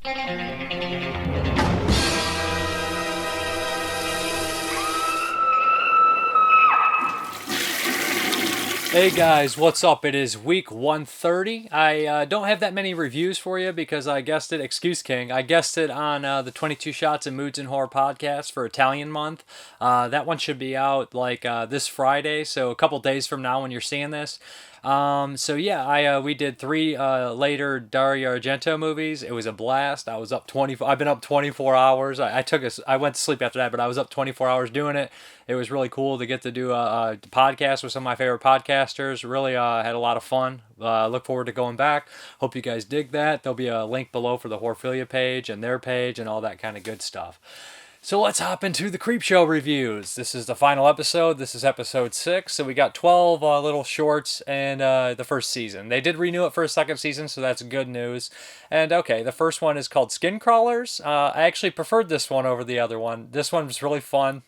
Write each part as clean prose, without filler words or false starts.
Hey guys, what's up? It is week 130. I don't have that many reviews for you because I guessed it, Excuse King. I guessed it on the 22 Shots and Moods and Horror podcast for Italian month. That one should be out like this Friday, so a couple days from now when you're seeing this. We did three later Dario Argento movies. It was a blast. I've been up 24 hours. I went to sleep after that, but I was up 24 hours doing it. It was really cool to get to do a podcast with some of my favorite podcasters. Really had a lot of fun. Look forward to going back. Hope you guys dig that. There'll be a link below for the Horphilia page and their page and all that kind of good stuff. So let's hop into the Creepshow reviews. This is the final episode. This is episode 6. So we got 12 little shorts in the first season. They did renew it for a second season, so that's good news. And okay, the first one is called Skin Crawlers. I actually preferred this one over the other one. This one was really fun.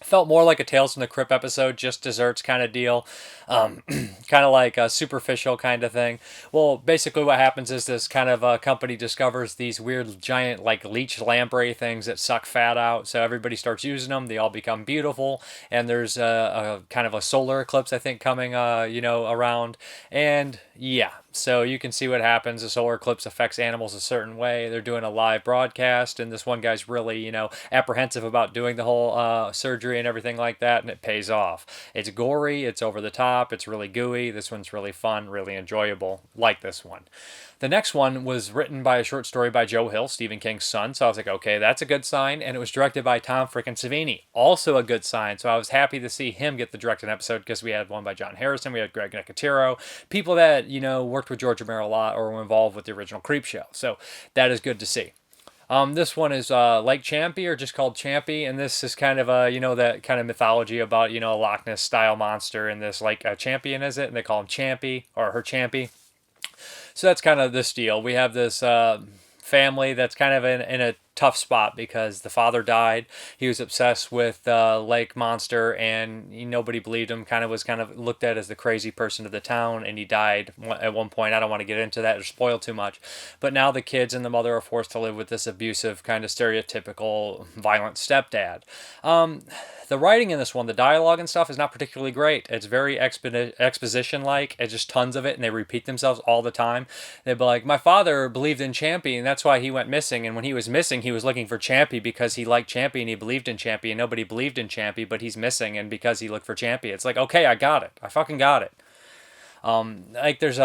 Felt more like a Tales from the Crypt episode, just desserts kind of deal. Kind of like a superficial kind of thing. Well, basically what happens is this kind of company discovers these weird giant like leech lamprey things that suck fat out. So everybody starts using them. They all become beautiful. And there's a kind of a solar eclipse, I think, coming, around. And yeah, so you can see what happens. The solar eclipse affects animals a certain way. They're doing a live broadcast, and this one guy's really, apprehensive about doing the whole surgery and everything like that, and it pays off. It's gory, it's over the top, it's really gooey. This one's really fun, really enjoyable, like this one. The next one was written by a short story by Joe Hill, Stephen King's son. So I was like, okay, that's a good sign. And it was directed by Tom frickin' Savini, also a good sign. So I was happy to see him get the directed episode because we had one by John Harrison, we had Greg Nicotero, people that, worked with George Romero a lot or were involved with the original Creepshow. So that is good to see. This one is like Champy or just called Champy, and this is kind of that kind of mythology about a Loch Ness style monster, and this like a champion is it, and they call him Champy or her Champy. So that's kind of this deal. We have this family that's kind of in a tough spot because the father died. He was obsessed with lake monster, and nobody believed him. Was looked at as the crazy person of the town, and he died at one point. I don't want to get into that or spoil too much, but now the kids and the mother are forced to live with this abusive, kind of stereotypical, violent stepdad. The writing in this one, the dialogue and stuff, is not particularly great. It's very exposition-like. It's just tons of it, and they repeat themselves all the time. They'd be like, my father believed in Champy, and that's why he went missing. And when he was missing, he was looking for Champy because he liked Champy and he believed in Champy, and nobody believed in Champy, but he's missing, and because he looked for Champy. It's like, okay, I got it. I fucking got it. There's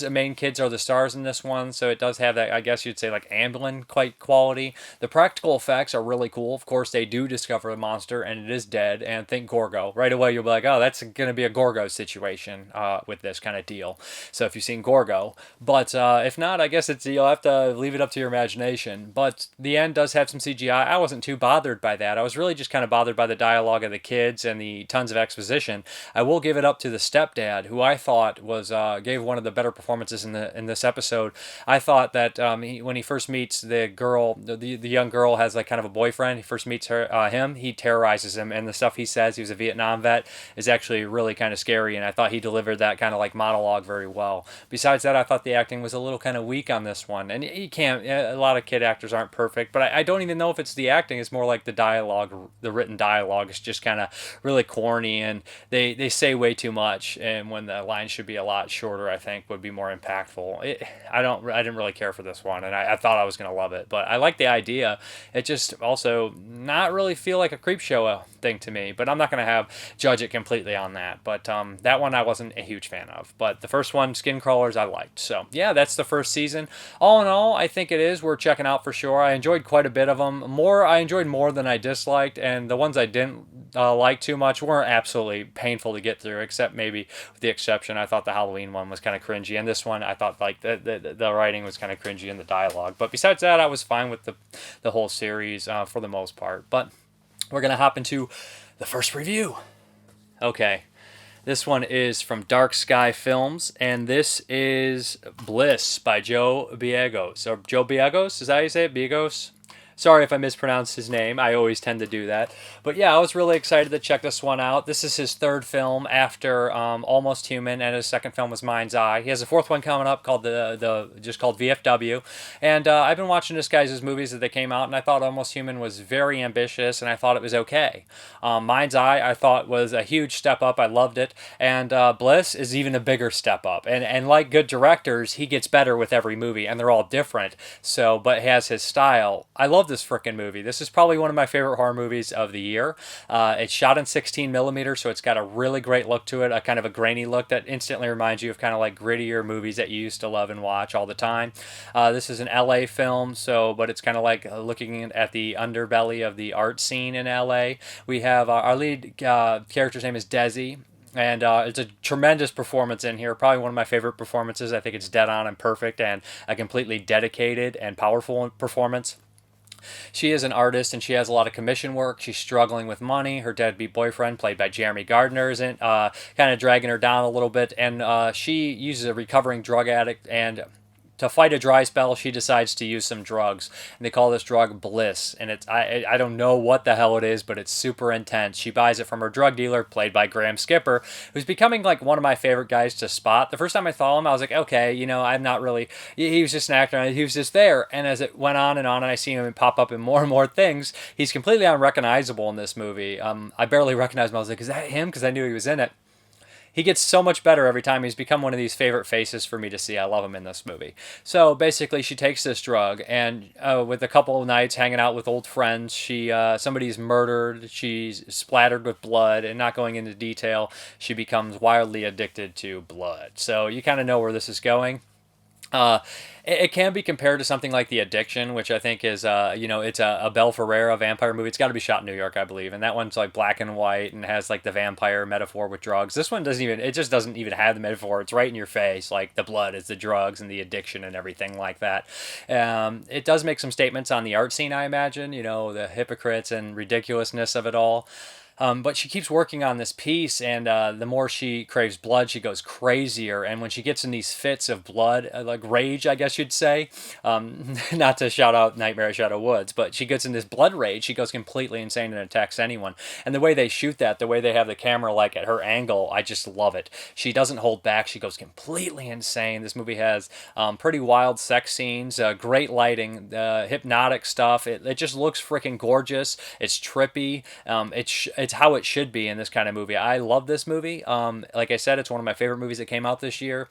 main kids are the stars in this one, so it does have that, I guess you'd say, like Amblin quality. The practical effects are really cool. Of course, they do discover a monster, and it is dead, and think Gorgo. Right away, you'll be like, oh, that's going to be a Gorgo situation with this kind of deal. So if you've seen Gorgo. But if not, I guess you'll have to leave it up to your imagination. But the end does have some CGI. I wasn't too bothered by that. I was really just kind of bothered by the dialogue of the kids and the tons of exposition. I will give it up to the stepdad, who I thought was gave one of the better performances in this episode. I thought that when he first meets the girl, the young girl has like kind of a boyfriend. He first meets him, he terrorizes him, and the stuff he says, he was a Vietnam vet, is actually really kind of scary. And I thought he delivered that kind of like monologue very well. Besides that, I thought the acting was a little kind of weak on this one, and you can't. A lot of kid actors aren't perfect, but I don't even know if it's the acting. It's more like the dialogue, the written dialogue is just kind of really corny, and they say way too much, and when the lines should be a lot shorter, I think would be more impactful. I didn't really care for this one, and I thought I was going to love it, but I like the idea. It just also not really feel like a Creepshow thing to me, but I'm not going to judge it completely on that. But that one I wasn't a huge fan of, but the first one, Skin Crawlers, I liked. So yeah, that's the first season. All in all, I think it is worth checking out for sure. I enjoyed quite a bit of them. I enjoyed more than I disliked, and the ones I didn't like too much weren't absolutely painful to get through, except maybe with the exception, I thought the Halloween one was kind of cringy, and this one I thought like the writing was kind of cringy in the dialogue. But besides that, I was fine with the whole series for the most part. But we're gonna hop into the first review. Okay, this one is from Dark Sky Films, and this is Bliss by Joe Biegos. Or Joe Biegos, is that how you say it? Biegos? Sorry if I mispronounced his name. I always tend to do that. But yeah, I was really excited to check this one out. This is his third film after Almost Human, and his second film was Mind's Eye. He has a fourth one coming up called just called VFW. And I've been watching this guy's movies that they came out, and I thought Almost Human was very ambitious, and I thought it was okay. Mind's Eye I thought was a huge step up. I loved it. And Bliss is even a bigger step up. And like good directors, he gets better with every movie, and they're all different. So, but he has his style. I love this freaking movie. This is probably one of my favorite horror movies of the year. It's shot in 16 millimeters, so it's got a really great look to it, a kind of a grainy look that instantly reminds you of kind of like grittier movies that you used to love and watch all the time. This is an LA film, but it's kind of like looking at the underbelly of the art scene in LA. We have our lead character's name is Desi. And it's a tremendous performance in here. Probably one of my favorite performances. I think it's dead on and perfect and a completely dedicated and powerful performance. She is an artist and she has a lot of commission work. She's struggling with money. Her deadbeat boyfriend, played by Jeremy Gardner, isn't kind of dragging her down a little bit. And she uses a recovering drug addict, and to fight a dry spell, she decides to use some drugs, and they call this drug Bliss. And I don't know what the hell it is, but it's super intense. She buys it from her drug dealer, played by Graham Skipper, who's becoming like one of my favorite guys to spot. The first time I saw him, I was like, okay, I'm not really. He was just an actor, and he was just there. And as it went on, and I see him pop up in more and more things. He's completely unrecognizable in this movie. I barely recognized him. I was like, is that him? Because I knew he was in it. He gets so much better every time. He's become one of these favorite faces for me to see. I love him in this movie. So basically, she takes this drug, and with a couple of nights hanging out with old friends, somebody's murdered. She's splattered with blood, and not going into detail, she becomes wildly addicted to blood. So you kind of know where this is going. It can be compared to something like The Addiction, which I think is, it's a Bel Ferreira vampire movie. It's got to be shot in New York, I believe. And that one's like black and white and has like the vampire metaphor with drugs. This one just doesn't even have the metaphor. It's right in your face. Like the blood is the drugs and the addiction and everything like that. It does make some statements on the art scene, I imagine, the hypocrites and ridiculousness of it all. But she keeps working on this piece, and the more she craves blood, she goes crazier. And when she gets in these fits of blood, like rage, I guess you'd say, not to shout out Nightmare at Shadow Woods, but she gets in this blood rage, she goes completely insane and attacks anyone. And the way they shoot that, the way they have the camera like at her angle, I just love it. She doesn't hold back. She goes completely insane. This movie has pretty wild sex scenes, great lighting, hypnotic stuff. It just looks freaking gorgeous. It's trippy. It's how it should be in this kind of movie. I love this movie. Like I said, it's one of my favorite movies that came out this year.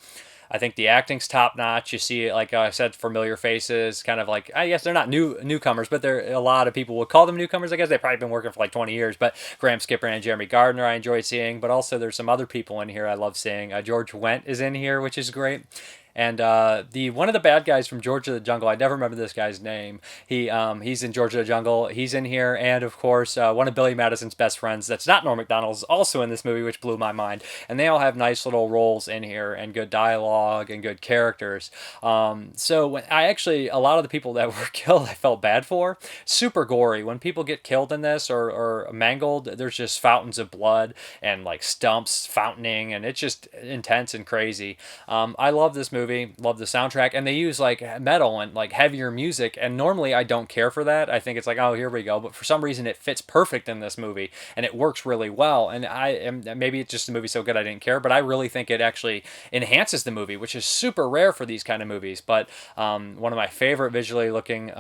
I think the acting's top notch. You see, like I said, familiar faces, kind of like, I guess they're not newcomers, but a lot of people would call them newcomers. I guess they've probably been working for like 20 years. But Graham Skipper and Jeremy Gardner I enjoyed seeing, but also there's some other people in here I love seeing. George Wendt is in here, which is great. And one of the bad guys from George of the Jungle, I never remember this guy's name. He's in George of the Jungle. He's in here, and of course, one of Billy Madison's best friends, that's not Norm Macdonald, is also in this movie, which blew my mind. And they all have nice little roles in here, and good dialogue, and good characters. So a lot of the people that were killed, I felt bad for. Super gory. When people get killed in this or mangled, there's just fountains of blood and like stumps fountaining, and it's just intense and crazy. I love this movie. Love the soundtrack, and they use like metal and like heavier music, and normally I don't care for that. I think it's like, oh, here we go, but for some reason it fits perfect in this movie and it works really well. And maybe it's just the movie's so good I didn't care, but I really think it actually enhances the movie, which is super rare for these kind of movies. But one of my favorite visually looking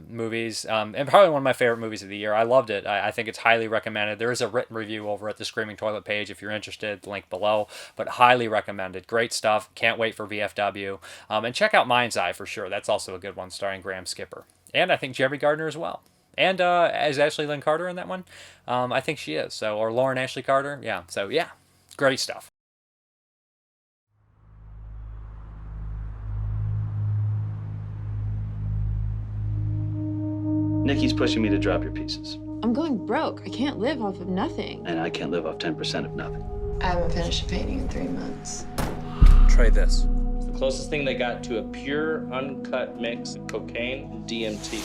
movies, and probably one of my favorite movies of the year. I loved it. I think it's highly recommended. There is a written review over at the Screaming Toilet page if you're interested, link below, but highly recommended. Great stuff. Can't wait for VFW. And check out Mind's Eye for sure. That's also a good one, starring Graham Skipper. And I think Jeremy Gardner as well. And is Ashley Lynn Carter in that one? I think she is. Or Lauren Ashley Carter. Yeah. So, yeah. Great stuff. Nikki's pushing me to drop your pieces. I'm going broke. I can't live off of nothing. And I can't live off 10% of nothing. I haven't finished a painting in 3 months. Try this. It's the closest thing they got to a pure, uncut mix of cocaine and DMT.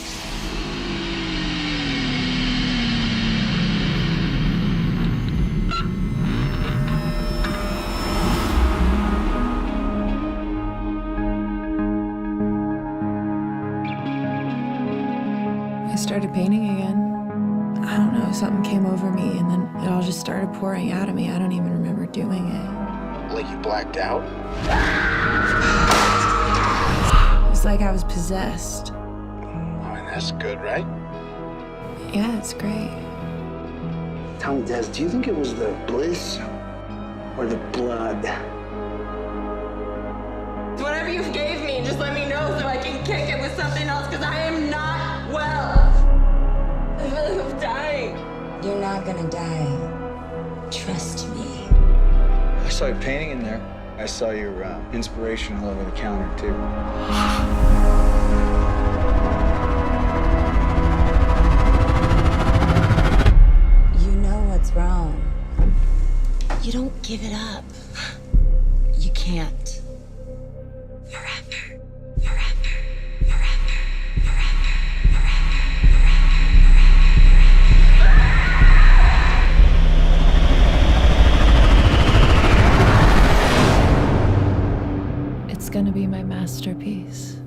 I started painting again. I don't know, something came over me and then it all just started pouring out of me. I don't even remember doing it. Like you blacked out? It was like I was possessed. I mean, that's good, right? Yeah, it's great. Tell me, Des, do you think it was the bliss or the blood? Whatever you gave me, just let me know so I can kick it with something else, because I am not well. I feel like I'm dying. You're not gonna die. Trust me. I saw you painting in there. I saw your inspiration all over the counter, too. You know what's wrong. You don't give it up. You can't. Forever. Forever. Forever. It's gonna be my masterpiece.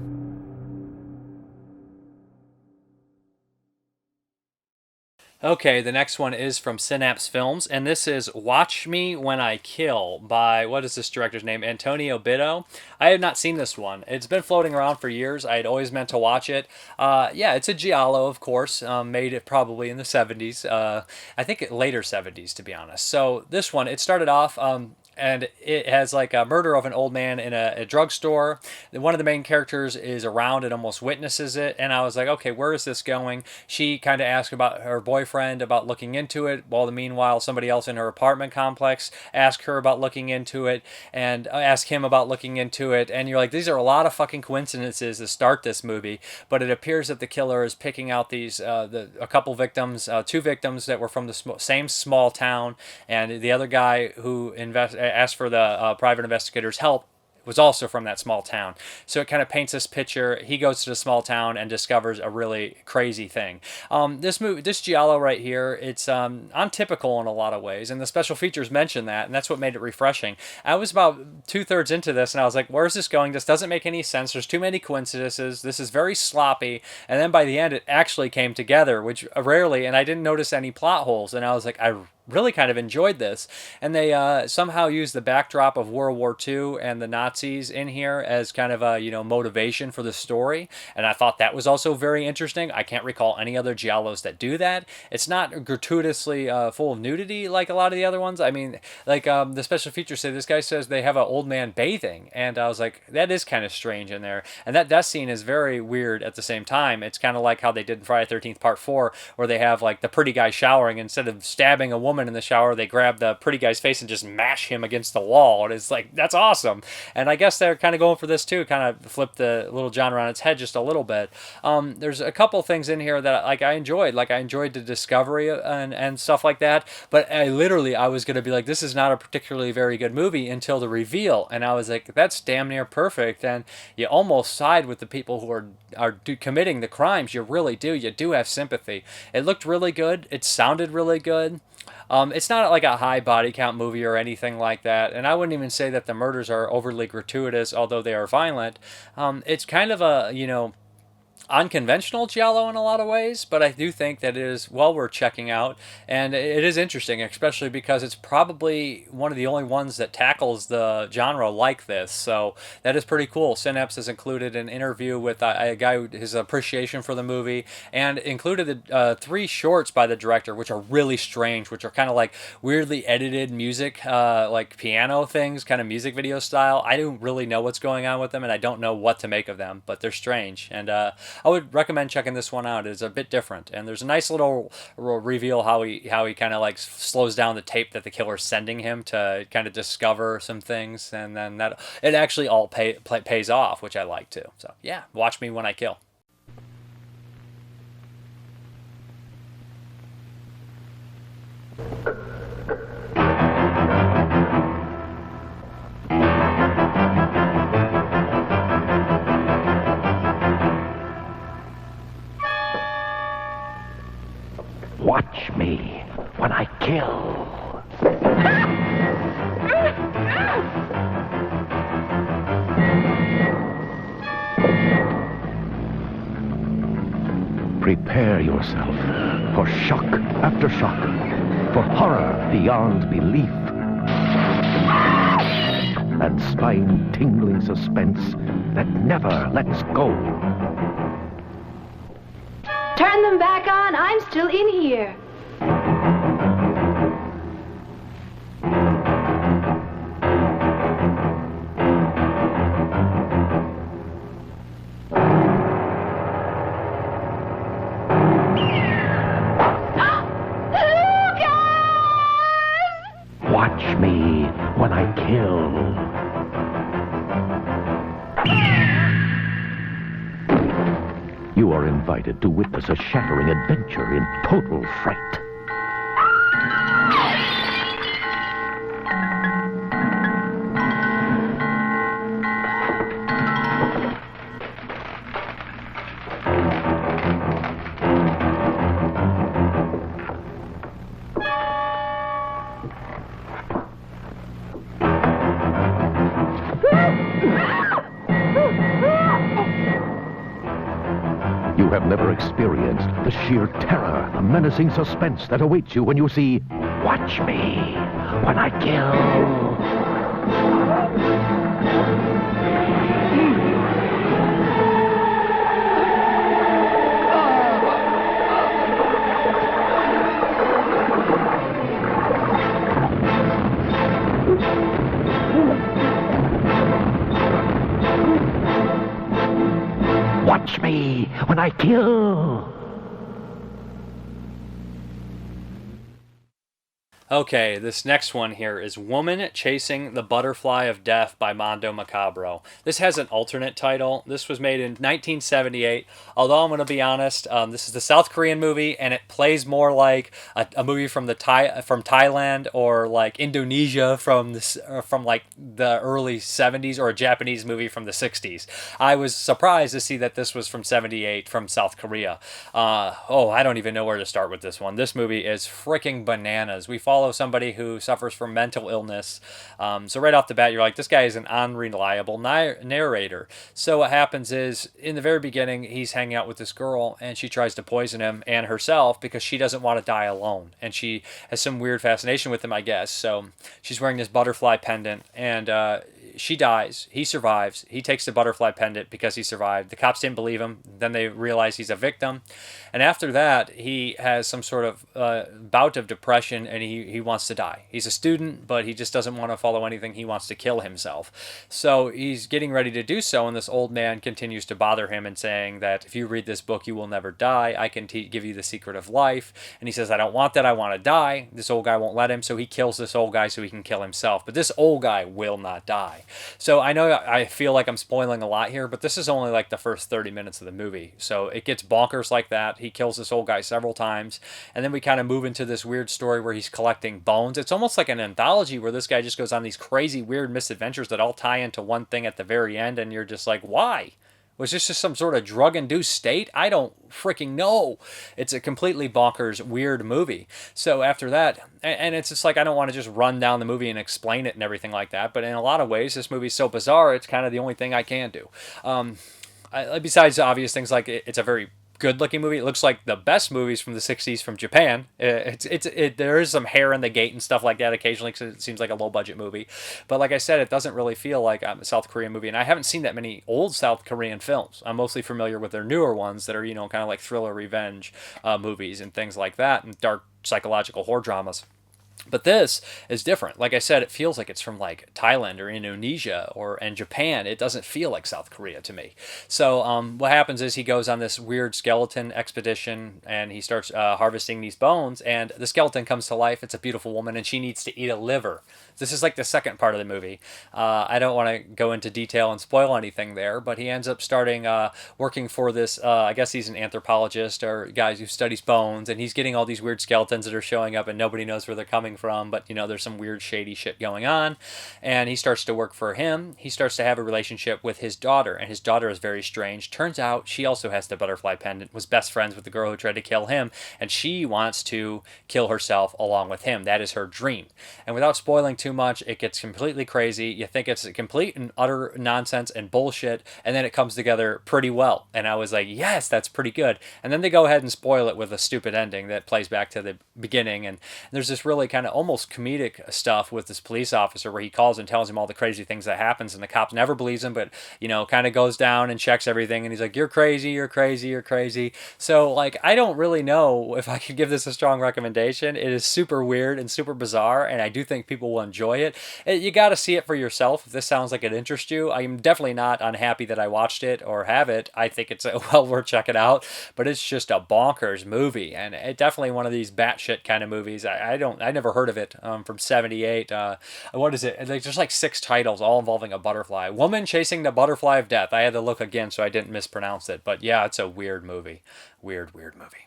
Okay, the next one is from Synapse Films, and this is Watch Me When I Kill by, what is this director's name? Antonio Bitto. I have not seen this one. It's been floating around for years. I had always meant to watch it. Yeah, it's a giallo, of course, made it probably in the 70s. I think later 70s, to be honest. So this one, it started off... and it has like a murder of an old man in a drugstore. One of the main characters is around and almost witnesses it. And I was like, okay, where is this going? She kind of asked about her boyfriend about looking into it. While meanwhile, somebody else in her apartment complex asked her about looking into it and asked him about looking into it. And you're like, these are a lot of fucking coincidences to start this movie. But it appears that the killer is picking out these, a couple victims, two victims that were from the same small town. And the other guy who asked for the private investigator's help was also from that small town. So it kind of paints this picture. He goes to the small town and discovers a really crazy thing. This giallo right here, it's untypical in a lot of ways, and the special features mention that, and that's what made it refreshing. I was about 2/3 into this, and I was like, where's this going? This doesn't make any sense. There's too many coincidences. This is very sloppy. And then by the end, it actually came together, which rarely, and I didn't notice any plot holes, and I was like, I really kind of enjoyed this. And they somehow used the backdrop of World War II and the Nazis in here as kind of a, motivation for the story. And I thought that was also very interesting. I can't recall any other giallos that do that. It's not gratuitously full of nudity like a lot of the other ones. I mean, like the special features say, this guy says they have an old man bathing. And I was like, that is kind of strange in there. And that scene is very weird at the same time. It's kind of like how they did in Friday the 13th Part 4, where they have like the pretty guy showering. Instead of stabbing a woman in the shower, they grab the pretty guy's face and just mash him against the wall. And it's like, that's awesome. And I guess they're kind of going for this too, kind of flip the little genre on its head just a little bit. There's a couple things in here that I enjoyed. Like I enjoyed the discovery and stuff like that. But I was going to be like, this is not a particularly very good movie until the reveal. And I was like, that's damn near perfect. And you almost side with the people who are committing the crimes. You really do. You do have sympathy. It looked really good. It sounded really good. It's not like a high body count movie or anything like that, and I wouldn't even say that the murders are overly gratuitous, although they are violent. It's kind of a, unconventional giallo in a lot of ways, but I do think that it is well worth checking out, and it is interesting, especially because it's probably one of the only ones that tackles the genre like this, so that is pretty cool. Synapse has included an interview with a guy, his appreciation for the movie, and included 3 shorts by the director, which are really strange, which are kind of like weirdly edited music, like piano things, kind of music video style. I don't really know what's going on with them, and I don't know what to make of them, but they're strange, and I would recommend checking this one out. It's a bit different, and there's a nice little reveal how he kind of like slows down the tape that the killer's sending him to kind of discover some things, and then that it actually all pays off, which I like too. So yeah, Watch Me When I Kill. Watch me when I kill. Prepare yourself for shock after shock, for horror beyond belief, and spine-tingling suspense that never lets go. Turn them back on. I'm still in here. Watch me when I kill. You are invited to witness a shattering adventure in total fright. You have never experienced the sheer terror, the menacing suspense that awaits you when you see Watch Me When I Kill. Watch me when I kill. Okay, this next one here is Woman Chasing the Butterfly of Death by Mondo Macabro. This has an alternate title. This was made in 1978. Although I'm going to be honest, this is the South Korean movie, and it plays more like a movie from Thailand or like Indonesia from like the early 70s, or a Japanese movie from the 60s. I was surprised to see that this was from 78 from South Korea. I don't even know where to start with this one. This movie is freaking bananas. We follow somebody who suffers from mental illness. So right off the bat, you're like, this guy is an unreliable narrator. So what happens is, in the very beginning, he's hanging out with this girl, and she tries to poison him and herself because she doesn't want to die alone. And she has some weird fascination with him, I guess. So she's wearing this butterfly pendant, and she dies. He survives. He takes the butterfly pendant because he survived. The cops didn't believe him. Then they realize he's a victim. And after that, he has some sort of bout of depression, and he wants to die. He's a student, but he just doesn't want to follow anything. He wants to kill himself. So he's getting ready to do so, and this old man continues to bother him and saying that if you read this book, you will never die. I can give you the secret of life. And he says, I don't want that. I want to die. This old guy won't let him, so he kills this old guy so he can kill himself. But this old guy will not die. So I know I feel like I'm spoiling a lot here, but this is only like the first 30 minutes of the movie. So it gets bonkers like that. He kills this old guy several times. And then we kind of move into this weird story where he's collecting bones. It's almost like an anthology where this guy just goes on these crazy, weird misadventures that all tie into one thing at the very end. And you're just like, why? Was this just some sort of drug-induced state? I don't freaking know. It's a completely bonkers, weird movie. So after that, and it's just like, I don't want to just run down the movie and explain it and everything like that, but in a lot of ways, this movie's so bizarre, it's kind of the only thing I can do. Besides the obvious things, like it's a very good-looking movie. It looks like the best movies from the 60s from Japan. There is some hair in the gate and stuff like that occasionally because it seems like a low-budget movie. But like I said, it doesn't really feel like a South Korean movie. And I haven't seen that many old South Korean films. I'm mostly familiar with their newer ones that are, kind of like thriller revenge movies and things like that, and dark psychological horror dramas. But this is different. Like I said, it feels like it's from like Thailand or Indonesia and Japan. It doesn't feel like South Korea to me. So what happens is he goes on this weird skeleton expedition, and he starts harvesting these bones, and the skeleton comes to life. It's a beautiful woman, and she needs to eat a liver. This is like the second part of the movie. I don't want to go into detail and spoil anything there, but he ends up starting working for this, I guess he's an anthropologist or guy who studies bones, and he's getting all these weird skeletons that are showing up, and nobody knows where they're coming coming from, but there's some weird shady shit going on. And he starts to work for him. He starts to have a relationship with his daughter, and his daughter is very strange. Turns out she also has the butterfly pendant, was best friends with the girl who tried to kill him, and she wants to kill herself along with him. That is her dream. And without spoiling too much, it gets completely crazy. You think it's complete and utter nonsense and bullshit, and then it comes together pretty well. And I was like, yes, that's pretty good. And then they go ahead and spoil it with a stupid ending that plays back to the beginning. And there's this really kind of almost comedic stuff with this police officer where he calls and tells him all the crazy things that happens, and the cops never believes him, but kind of goes down and checks everything, and he's like, you're crazy, you're crazy, you're crazy. So like, I don't really know if I could give this a strong recommendation. It is super weird and super bizarre, and I do think people will enjoy it. You got to see it for yourself if this sounds like it interests you. I'm definitely not unhappy that I watched it or have it. I think it's well worth checking out, but it's just a bonkers movie, and it definitely one of these batshit kind of movies. I never heard of it from '78. What is it? There's like 6 titles all involving a butterfly. Woman Chasing the Butterfly of Death. I had to look again so I didn't mispronounce it, but yeah, it's a weird movie. Weird movie.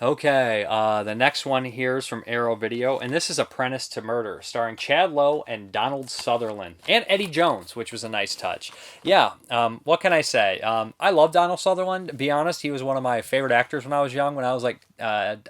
Okay, the next one here is from Arrow Video, and this is Apprentice to Murder, starring Chad Lowe and Donald Sutherland, and Eddie Jones, which was a nice touch. Yeah, what can I say? I love Donald Sutherland. To be honest, he was one of my favorite actors when I was young. When I was like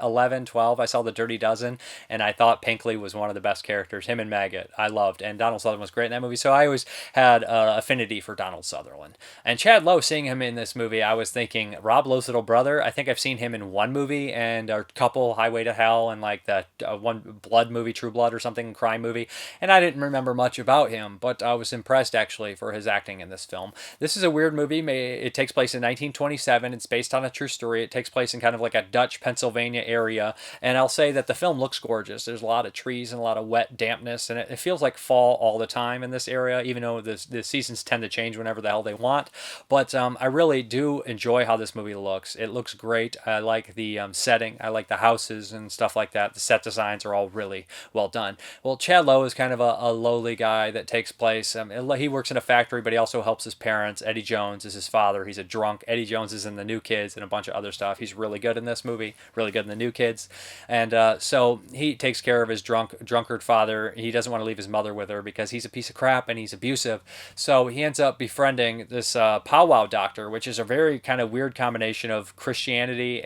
11, 12, I saw The Dirty Dozen, and I thought Pinkley was one of the best characters. Him and Maggot, I loved, and Donald Sutherland was great in that movie, so I always had affinity for Donald Sutherland. And Chad Lowe, seeing him in this movie, I was thinking, Rob Lowe's little brother. I think I've seen him in one movie, and a couple, Highway to Hell, and like that one Blood movie, True Blood or something, crime movie, and I didn't remember much about him, but I was impressed actually for his acting in this film. This is a weird movie. It takes place in 1927. It's based on a true story. It takes place in kind of like a Dutch Pennsylvania Pennsylvania area. And I'll say that the film looks gorgeous. There's a lot of trees and a lot of wet dampness, and it feels like fall all the time in this area, even though the seasons tend to change whenever the hell they want. But I really do enjoy how this movie looks. It looks great. I like the setting. I like the houses and stuff like that. The set designs are all really well done. Well, Chad Lowe is kind of a lowly guy that takes place. He works in a factory, but he also helps his parents. Eddie Jones is his father. He's a drunk. Eddie Jones is in The New Kids and a bunch of other stuff. He's really good in this movie, really good in The New Kids. And so he takes care of his drunkard father. He doesn't want to leave his mother with her because he's a piece of crap and he's abusive. So he ends up befriending this powwow doctor, which is a very kind of weird combination of Christianity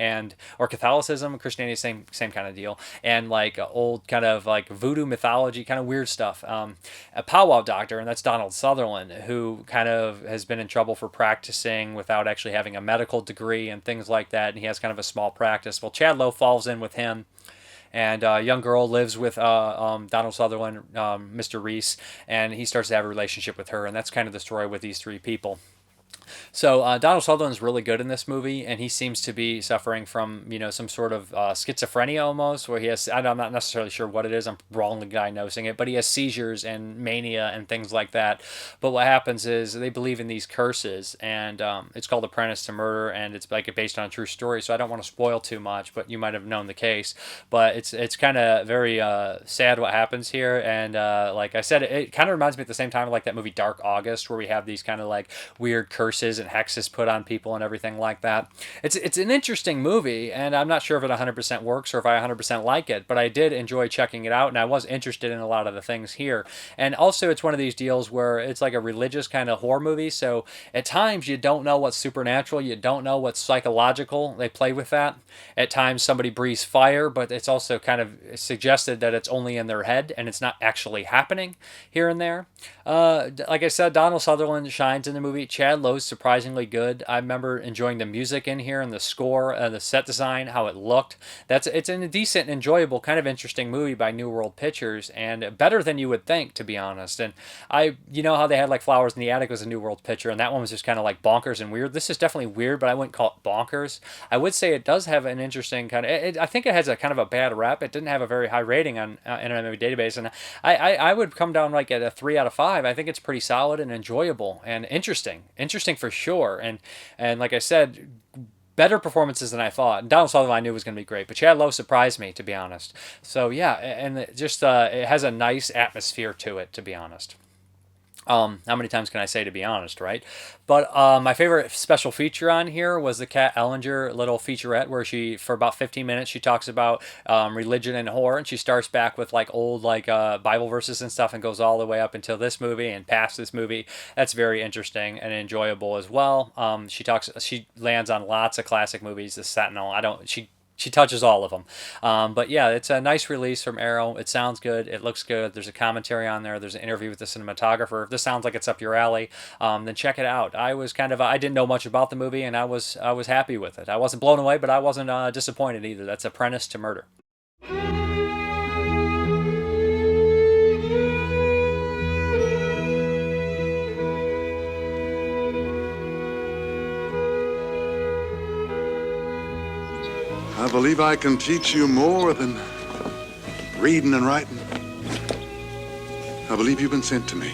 or Catholicism. Christianity, same kind of deal, and like old kind of like voodoo mythology, kind of weird stuff. A powwow doctor, and that's Donald Sutherland, who kind of has been in trouble for practicing without actually having a medical degree and things like that, and he has kind of a small practice. Well, Chad Lowe falls in with him, and a young girl lives with Donald Sutherland, Mr. Reese, and he starts to have a relationship with her, and that's kind of the story with these three people. So Donald Sutherland's really good in this movie, and he seems to be suffering from, some sort of schizophrenia almost, where he has, I'm not necessarily sure what it is, I'm wrongly diagnosing it, but he has seizures and mania and things like that. But what happens is they believe in these curses, and it's called Apprentice to Murder, and it's like based on a true story, so I don't want to spoil too much, but you might have known the case. But it's kind of very sad what happens here, and like I said, it kind of reminds me at the same time of like that movie Dark August, where we have these kind of like weird curses and hexes put on people and everything like that. It's an interesting movie, and I'm not sure if it 100% works or if I 100% like it, but I did enjoy checking it out, and I was interested in a lot of the things here. And also, it's one of these deals where it's like a religious kind of horror movie, so at times you don't know what's supernatural, you don't know what's psychological. They play with that. At times somebody breathes fire, but it's also kind of suggested that it's only in their head and it's not actually happening here and there. Like I said, Donald Sutherland shines in the movie. Chad Lowe's surprisingly good. I remember enjoying the music in here and the score, the set design, how it looked. It's a decent, enjoyable, kind of interesting movie by New World Pictures, and better than you would think, to be honest. And you know how they had like Flowers in the Attic was a New World picture, and that one was just kind of like bonkers and weird. This is definitely weird, but I wouldn't call it bonkers. I would say it does have an interesting kind of. I think it has a kind of a bad rep. It didn't have a very high rating on Internet Movie Database, and I would come down like at a 3 out of 5. I think it's pretty solid and enjoyable and interesting for sure. And like I said, better performances than I thought. And Donald Sutherland I knew was going to be great, but Chad Lowe surprised me, to be honest. So yeah, and it just it has a nice atmosphere to it, to be honest. How many times can I say to be honest, right? But my favorite special feature on here was the Kat Ellinger little featurette where she, for about 15 minutes, she talks about religion and horror, and she starts back with like old Bible verses and stuff and goes all the way up until this movie and past this movie. That's very interesting and enjoyable as well. She lands on lots of classic movies. The Sentinel, she touches all of them. But yeah, it's a nice release from Arrow. It sounds good. It looks good. There's a commentary on there. There's an interview with the cinematographer. If this sounds like it's up your alley, then check it out. I didn't know much about the movie, and I was happy with it. I wasn't blown away, but I wasn't disappointed either. That's Apprentice to Murder. I believe I can teach you more than reading and writing. I believe you've been sent to me.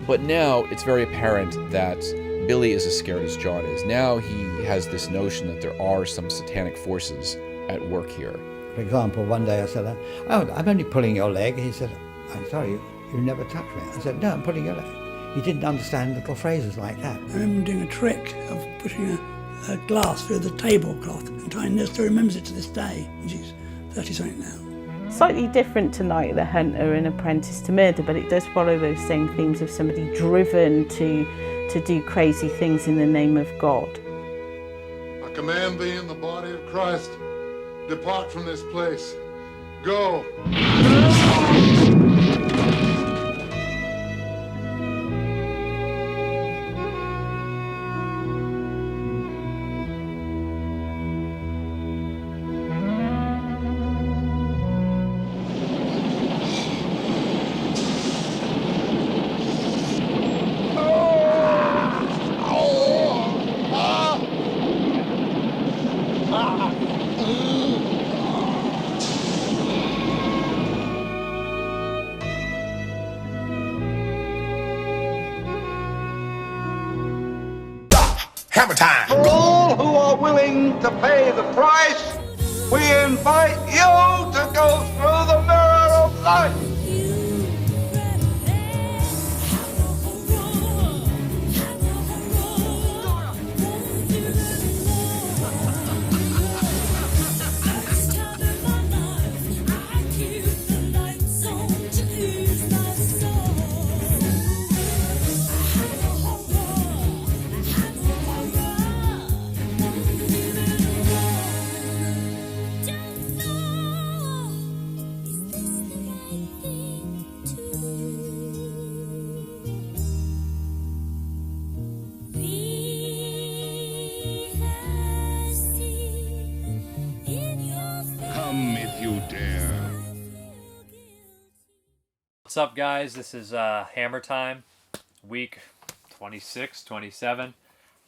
But now it's very apparent that Billy is as scared as John is. Now he has this notion that there are some satanic forces at work here. For example, one day I said, "Oh, I'm only pulling your leg." He said, "I'm sorry, you never touched me." I said, "No, I'm pulling your leg." He didn't understand little phrases like that. I remember doing a trick of pushing a glass through the tablecloth and tying this. Still remembers it to this day. She's 30-something now. Slightly different to Night the Hunter and Apprentice to Murder, but it does follow those same themes of somebody driven to do crazy things in the name of God. I command thee in the body of Christ, depart from this place. Go. Hammer time! For all who are willing to pay the price, we invite you to go through the mirror of life. What's up, guys? This is Hammer Time, week 26, 27.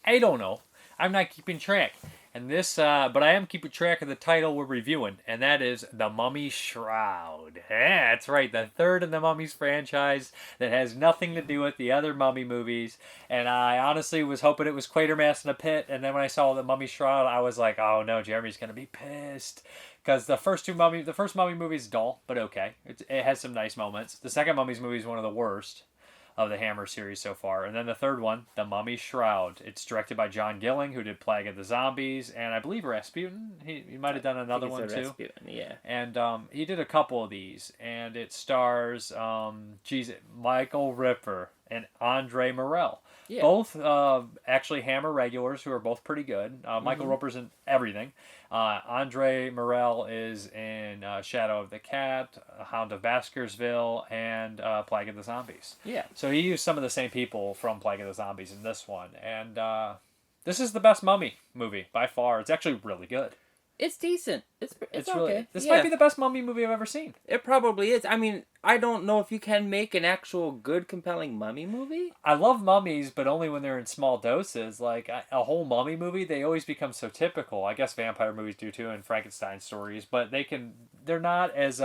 I don't know. I'm not keeping track. And this, but I am keeping track of the title we're reviewing, and that is The Mummy Shroud. Yeah, that's right, the third in the Mummies franchise that has nothing to do with the other Mummy movies. And I honestly was hoping it was Quatermass in a Pit, and then when I saw The Mummy Shroud, I was like, oh no, Jeremy's gonna be pissed. Because the first Mummy movie is dull, but okay. It has some nice moments. The second Mummies movie is one of the worst of the Hammer series so far. And then the third one, The Mummy Shroud. It's directed by John Gilling, who did Plague of the Zombies, and I believe Rasputin. He might have done another one too. Rasputin, yeah. And he did a couple of these, and it stars Michael Ripper and Andre Morell. Yeah. Both actually Hammer regulars who are both pretty good. Michael Ripper's in everything. Andre Morell is in Shadow of the Cat, Hound of Baskerville, and Plague of the Zombies. Yeah. So he used some of the same people from Plague of the Zombies in this one. And this is the best Mummy movie by far. It's actually really good. It's decent. It's really, okay. This might be the best Mummy movie I've ever seen. It probably is. I mean, I don't know if you can make an actual good, compelling Mummy movie. I love mummies, but only when they're in small doses. Like, a whole Mummy movie, they always become so typical. I guess vampire movies do too, and Frankenstein stories. But they're not as...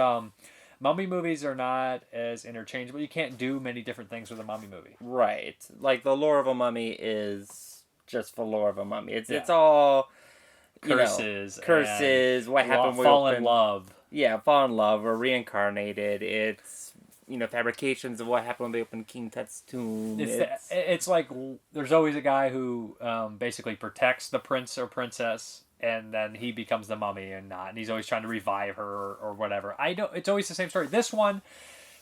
Mummy movies are not as interchangeable. You can't do many different things with a mummy movie. Right. Like, the lore of a mummy is just the lore of a mummy. It's all... Curses. What happened when fall in love. Yeah, fall in love or reincarnated. It's, fabrications of what happened when they opened King Tut's tomb. It's like there's always a guy who basically protects the prince or princess, and then he becomes the mummy and he's always trying to revive her or whatever. It's always the same story. This one,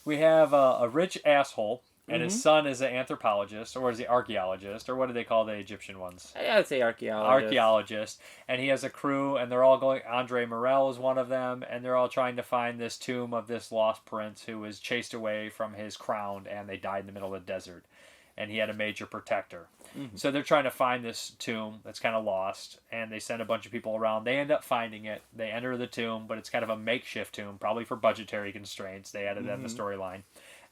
we have a rich asshole. And his son is an anthropologist, or is he archaeologist, or what do they call the Egyptian ones? I would say archaeologist. Archaeologist. And he has a crew, and they're all going... Andre Morell is one of them, and they're all trying to find this tomb of this lost prince who was chased away from his crown, and they died in the middle of the desert. And he had a major protector. Mm-hmm. So they're trying to find this tomb that's kind of lost, and they send a bunch of people around. They end up finding it. They enter the tomb, but it's kind of a makeshift tomb, probably for budgetary constraints. They added that in the storyline.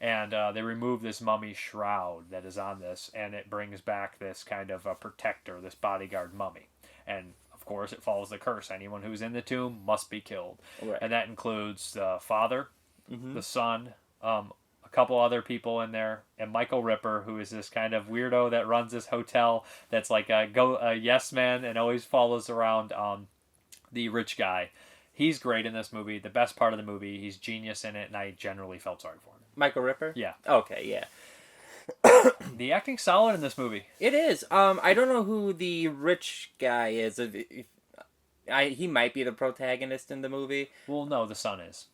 And they remove this mummy shroud that is on this, and it brings back this kind of a protector, this bodyguard mummy. And, of course, it follows the curse. Anyone who's in the tomb must be killed. Right. And that includes the father, the son, a couple other people in there, and Michael Ripper, who is this kind of weirdo that runs this hotel that's like a yes man and always follows around the rich guy. He's great in this movie. The best part of the movie. He's genius in it, and I generally felt sorry for him. Michael Ripper? Yeah. Okay, yeah. The acting's solid in this movie. It is. I don't know who the rich guy is. He might be the protagonist in the movie. Well, no, the son is.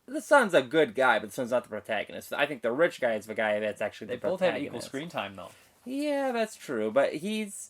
The son's a good guy, but the son's not the protagonist. I think the rich guy is the guy that's actually the protagonist. They both have equal screen time, though. Yeah, that's true. But he's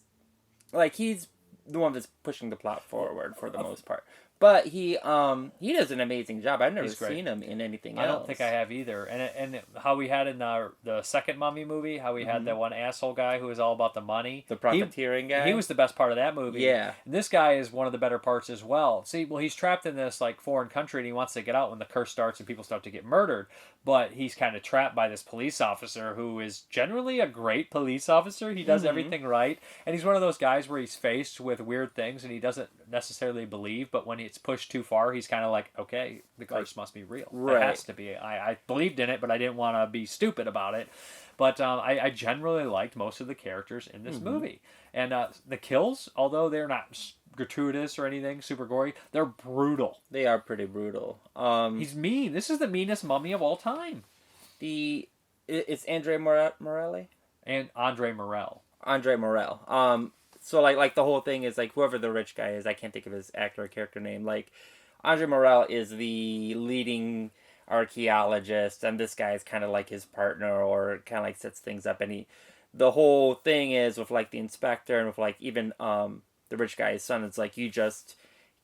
the one that's pushing the plot forward for the most part. But he does an amazing job. I've never seen him in anything else. I don't think I have either. And how we had in the second Mummy movie, how we had that one asshole guy who was all about the money. The profiteering guy? He was the best part of that movie. Yeah. And this guy is one of the better parts as well. See, well, he's trapped in this foreign country and he wants to get out when the curse starts and people start to get murdered. But he's kind of trapped by this police officer who is generally a great police officer. He does everything right. And he's one of those guys where he's faced with weird things and he doesn't necessarily believe, but when it's pushed too far, he's kind of like, okay, the curse must be real. Right. It has to be. I believed in it, but I didn't want to be stupid about it. But I generally liked most of the characters in this movie. And the kills, although they're not gratuitous or anything, super gory, they're brutal. They are pretty brutal. He's mean. This is the meanest mummy of all time. It's Andre Morelli? And Andre Morel. Andre Morel. So like the whole thing is like whoever the rich guy is, I can't think of his actor or character name. Like Andre Morel is the leading archaeologist, and this guy is kind of like his partner, or kind of like sets things up. And the whole thing is with like the inspector and with like even the rich guy's son. It's like you just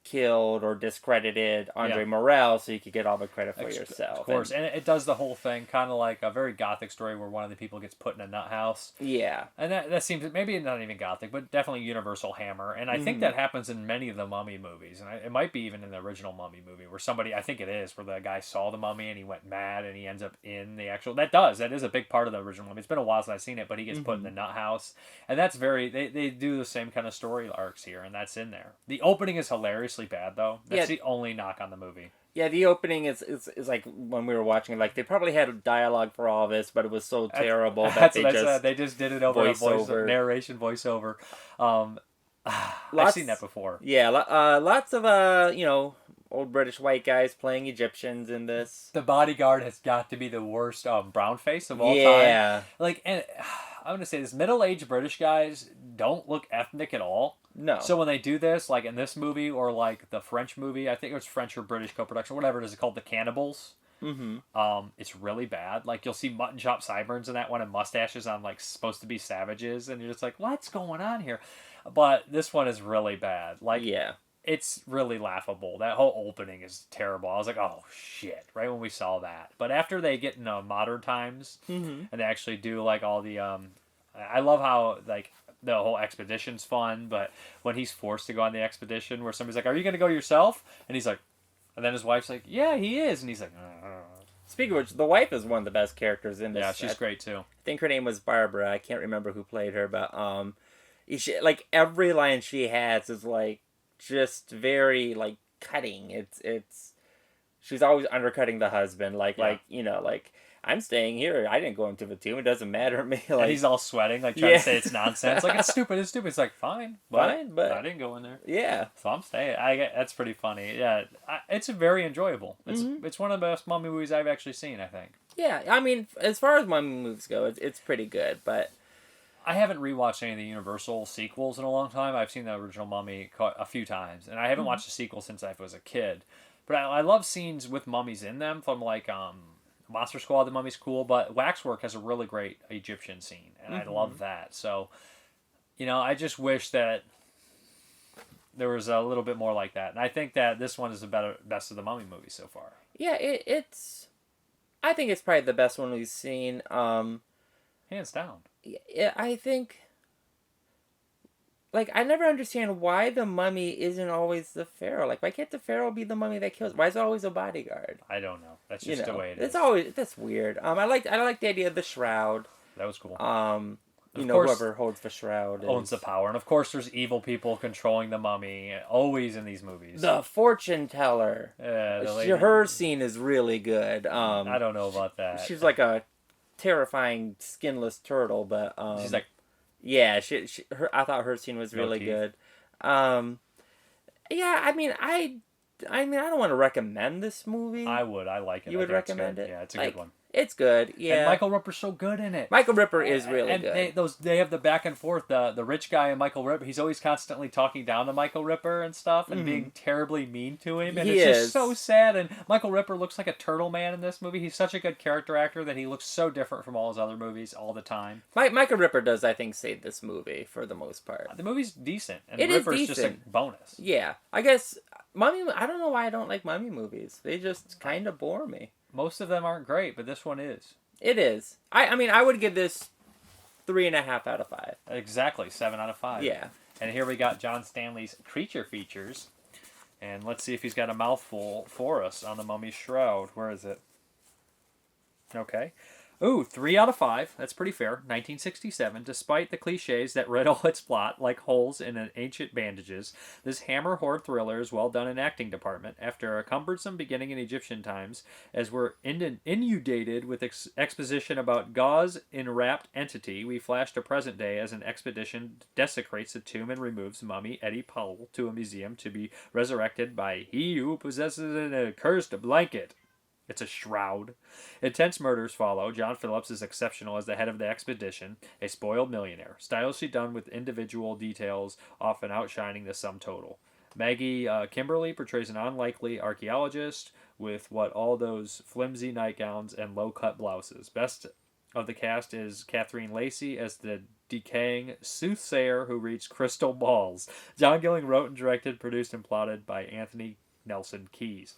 killed or discredited Andre Morel so you could get all the credit for yourself. Of course, and it does the whole thing kind of like a very gothic story where one of the people gets put in a nut house. Yeah. And that seems, maybe not even gothic, but definitely universal hammer. And I think that happens in many of the Mummy movies. And it might be even in the original Mummy movie where somebody, I think it is, where the guy saw the mummy and he went mad and he ends up in the actual... That is a big part of the original Mummy. It's been a while since I've seen it, but he gets put in the nut house. And that's very... They do the same kind of story arcs here, and that's in there. The opening is hilariously bad, though. That's the only knock on the movie. Yeah, the opening is like when we were watching it, like they probably had dialogue for all this, but it was so terrible that they just did it over a narration voiceover. I've seen that before. Yeah, lots of old British white guys playing Egyptians in this. The bodyguard has got to be the worst brown face of all time. Yeah. Like, and I'm gonna say this: middle-aged British guys don't look ethnic at all. No. So when they do this, like in this movie or like the French movie, I think it was French or British co-production, whatever it is, called The Cannibals. It's really bad. Like you'll see mutton chop sideburns in that one and mustaches on like supposed to be savages, and you're just like, what's going on here? But this one is really bad. Like, it's really laughable. That whole opening is terrible. I was like, oh shit, right when we saw that. But after they get into modern times and they actually do like all the I love how like the whole expedition's fun, but when he's forced to go on the expedition where somebody's like, are you going to go yourself? And he's like, and then his wife's like, yeah, he is. And he's like, Speaking of which, the wife is one of the best characters in this. Yeah, she's great too. I think her name was Barbara. I can't remember who played her, but like every line she has is like just very like cutting. It's she's always undercutting the husband, like I'm staying here. I didn't go into the tomb. It doesn't matter to me. Like, and he's all sweating, like trying to say it's nonsense. Like it's stupid. It's stupid. It's like fine, but I didn't go in there. Yeah, so I'm staying. That's pretty funny. Yeah, it's very enjoyable. It's one of the best mummy movies I've actually seen, I think. Yeah, I mean, as far as mummy movies go, it's pretty good. But I haven't rewatched any of the Universal sequels in a long time. I've seen the original Mummy a few times, and I haven't watched the sequel since I was a kid. But I love scenes with mummies in them from like Monster Squad. The mummy's cool, but Waxwork has a really great Egyptian scene, and I love that. So, I just wish that there was a little bit more like that. And I think that this one is the best of the Mummy movies so far. Yeah, I think it's probably the best one we've seen. Hands down. Yeah, I think... Like, I never understand why the mummy isn't always the pharaoh. Like, why can't the pharaoh be the mummy that kills? Why is it always a bodyguard? I don't know. That's just the way it is. That's weird. I like the idea of the shroud. That was cool. Whoever holds the shroud owns the power. And of course there's evil people controlling the mummy, always in these movies. The fortune teller. Her scene is really good. I don't know about that. She's like a terrifying skinless turtle, but she's like, yeah, I thought her scene was really good. Yeah, I mean, I don't want to recommend this movie. I would. I like it. You would recommend it? Yeah, it's a good one. It's good, yeah. And Michael Ripper's so good in it. Michael Ripper is really good. They have the back and forth. The rich guy and Michael Ripper. He's always constantly talking down to Michael Ripper and stuff, and being terribly mean to him. And it's just so sad. And Michael Ripper looks like a turtle man in this movie. He's such a good character actor that he looks so different from all his other movies all the time. Michael Ripper does, I think, save this movie for the most part. The movie's decent, and Ripper's just a bonus. Yeah, I guess Mummy. I don't know why I don't like Mummy movies. They just kind of bore me. Most of them aren't great, but this one is. It is. I mean, I would give this 3.5 out of 5. Exactly, 7 out of 5. Yeah. And here we got John Stanley's creature features. And let's see if he's got a mouthful for us on the Mummy's Shroud. Where is it? Okay. Ooh, 3 out of 5. That's pretty fair. 1967. Despite the cliches that riddle its plot like holes in an ancient bandages, this Hammer horror thriller is well done in acting department. After a cumbersome beginning in Egyptian times, as we're inundated with exposition about Gau's enwrapped entity, we flash to present day as an expedition desecrates the tomb and removes mummy Eddie Powell to a museum to be resurrected by he who possesses an accursed blanket. It's a shroud. Intense murders follow. John Phillips is exceptional as the head of the expedition, a spoiled millionaire. Stylishly done with individual details, often outshining the sum total. Maggie Kimberly portrays an unlikely archaeologist with all those flimsy nightgowns and low-cut blouses. Best of the cast is Catherine Lacey as the decaying soothsayer who reads crystal balls. John Gilling wrote and directed, produced, and plotted by Anthony Nelson Keyes.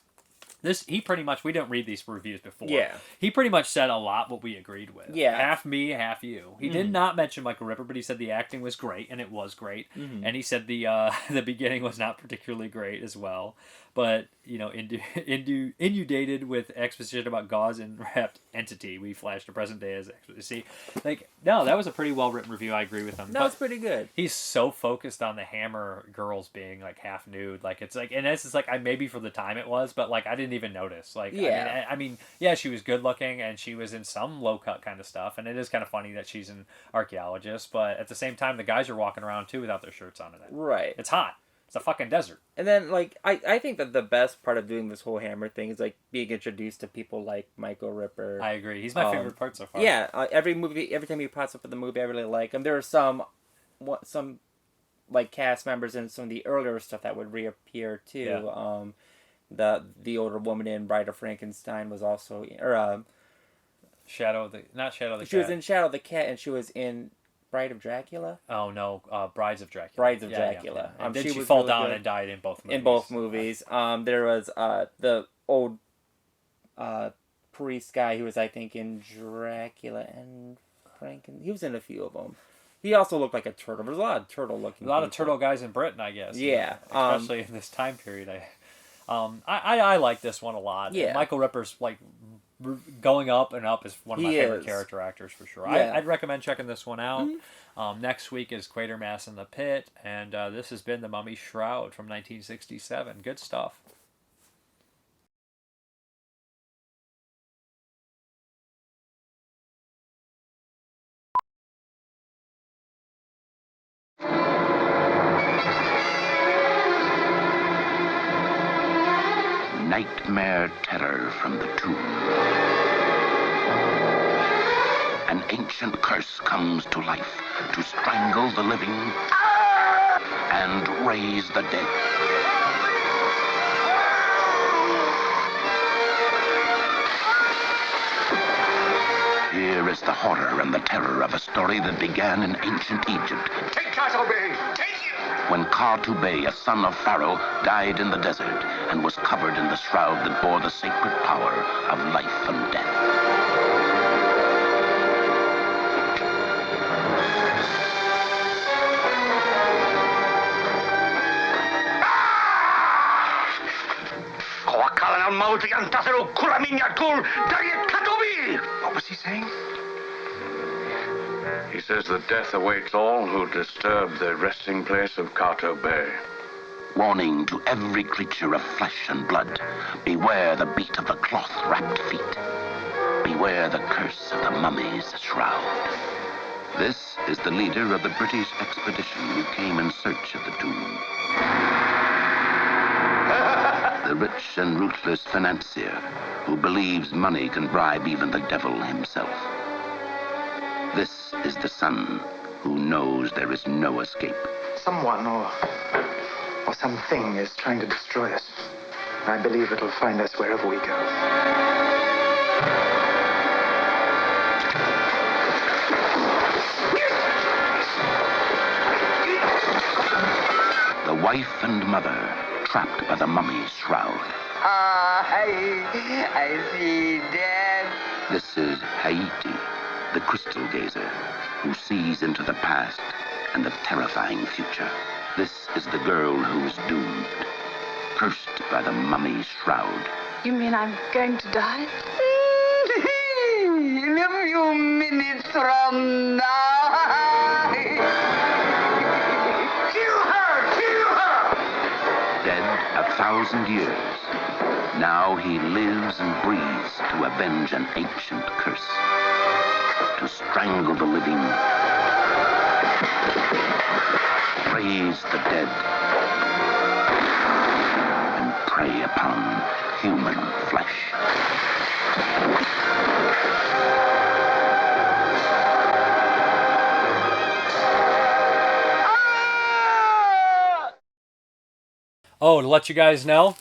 He pretty much, we didn't read these reviews before. Yeah. He pretty much said a lot what we agreed with. Yeah. Half me, half you. He did not mention Michael Ripper, but he said the acting was great, and it was great. Mhm. And he said the beginning was not particularly great as well. But, inundated with exposition about Gau's enwrapped entity, we flash to present day as... See, no, that was a pretty well-written review. I agree with him. No, it's pretty good. He's so focused on the Hammer girls being, half nude. And this is, maybe for the time it was, but, I didn't even notice. Yeah. I mean, yeah, she was good-looking, and she was in some low-cut kind of stuff, and it is kind of funny that she's an archaeologist, but at the same time, the guys are walking around, too, without their shirts on. Right. It's hot. It's a fucking desert. And then, I think that the best part of doing this whole Hammer thing is, being introduced to people like Michael Ripper. I agree. He's my favorite part so far. Yeah. Every time he pops up in the movie, I really like him. There are some cast members in some of the earlier stuff that would reappear, too. Yeah. The older woman in Bride of Frankenstein was also... Not Shadow of the Cat. She was in Shadow of the Cat, and she was in... Bride of Dracula? Oh, no. Brides of Dracula. Brides of Dracula. Yeah. And then she was fall really down good and died in both movies. In both movies. There was the old priest guy who was, I think, in Dracula and he was in a few of them. He also looked like a turtle. There's a lot of turtle-looking A lot of turtle guys in Britain, I guess. Yeah. Especially in this time period. I like this one a lot. Yeah. Michael Ripper's, going up and up is one of my favorite character actors for sure. Yeah. I'd recommend checking this one out. Next week is Quatermass in the Pit, and this has been The Mummy Shroud from 1967. Good stuff. Nightmare terror from the tomb. An ancient curse comes to life to strangle the living and raise the dead. Here is the horror and the terror of a story that began in ancient Egypt. Take Katobei! Take him! When Ka-Tubei, a son of Pharaoh, died in the desert and was covered in the shroud that bore the sacred power of life and death. What was he saying? He says that death awaits all who disturb the resting place of Ka-Tubei. Warning to every creature of flesh and blood. Beware the beat of the cloth-wrapped feet. Beware the curse of the mummy's shroud. This is the leader of the British expedition who came in search of the tomb. The rich and ruthless financier who believes money can bribe even the devil himself. This is the son who knows there is no escape. Someone or something is trying to destroy us. I believe it'll find us wherever we go. The wife and mother trapped by the mummy's shroud. I see death. This is Haiti, the crystal gazer, who sees into the past and the terrifying future. This is the girl who's doomed, cursed by the mummy's shroud. You mean I'm going to die? Never you 1,000 years. Now he lives and breathes to avenge an ancient curse, to strangle the living, raise the dead, and prey upon human flesh. Oh, to let you guys know,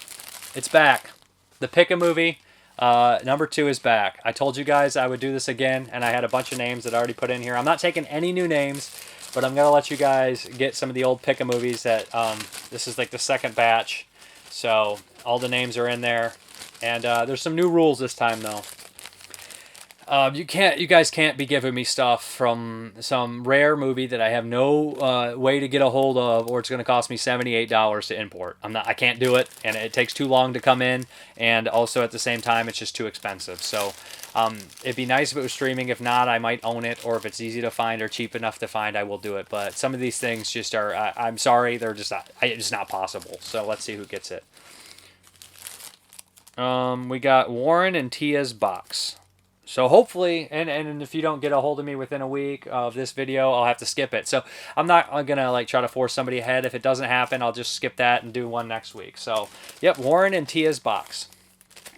it's back. The Pick a Movie number 2 is back. I told you guys I would do this again, and I had a bunch of names that I already put in here. I'm not taking any new names, but I'm going to let you guys get some of the old Pick a Movies that, this is like the second batch. So all the names are in there. And there's some new rules this time, though. You guys can't be giving me stuff from some rare movie that I have no way to get a hold of, or it's going to cost me $78 to import. I can't do it, and it takes too long to come in, and also at the same time, it's just too expensive. So it'd be nice if it was streaming. If not, I might own it, or if it's easy to find or cheap enough to find, I will do it. But some of these things just are, I'm sorry, they're just not possible. So let's see who gets it. We got Warren and Tia's box. So hopefully, and if you don't get a hold of me within a week of this video, I'll have to skip it. So I'm not going to like try to force somebody ahead. If it doesn't happen, I'll just skip that and do one next week. So, yep, Warren and Tia's box.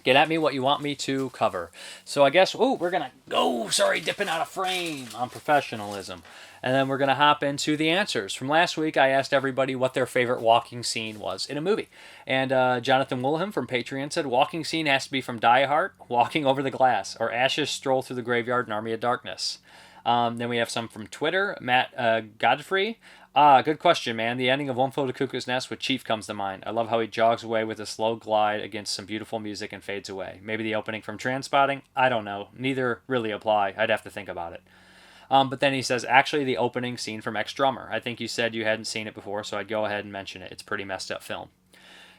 Get at me what you want me to cover. So I guess, we're going to go, dipping out of frame on professionalism. And then we're going to hop into the answers. From last week, I asked everybody what their favorite walking scene was in a movie. And Jonathan Wilhelm from Patreon said, walking scene has to be from Die Hard, Walking Over the Glass, or Ash's Stroll Through the Graveyard in Army of Darkness. Then we have some from Twitter, Matt Godfrey. Good question, man. The ending of One Flew to Cuckoo's Nest with Chief comes to mind. I love how he jogs away with a slow glide against some beautiful music and fades away. Maybe the opening from Trainspotting? I don't know. Neither really apply. I'd have to think about it. But then he says, actually, the opening scene from Ex-Drummer. I think you said you hadn't seen it before, so I'd go ahead and mention it. It's a pretty messed up film.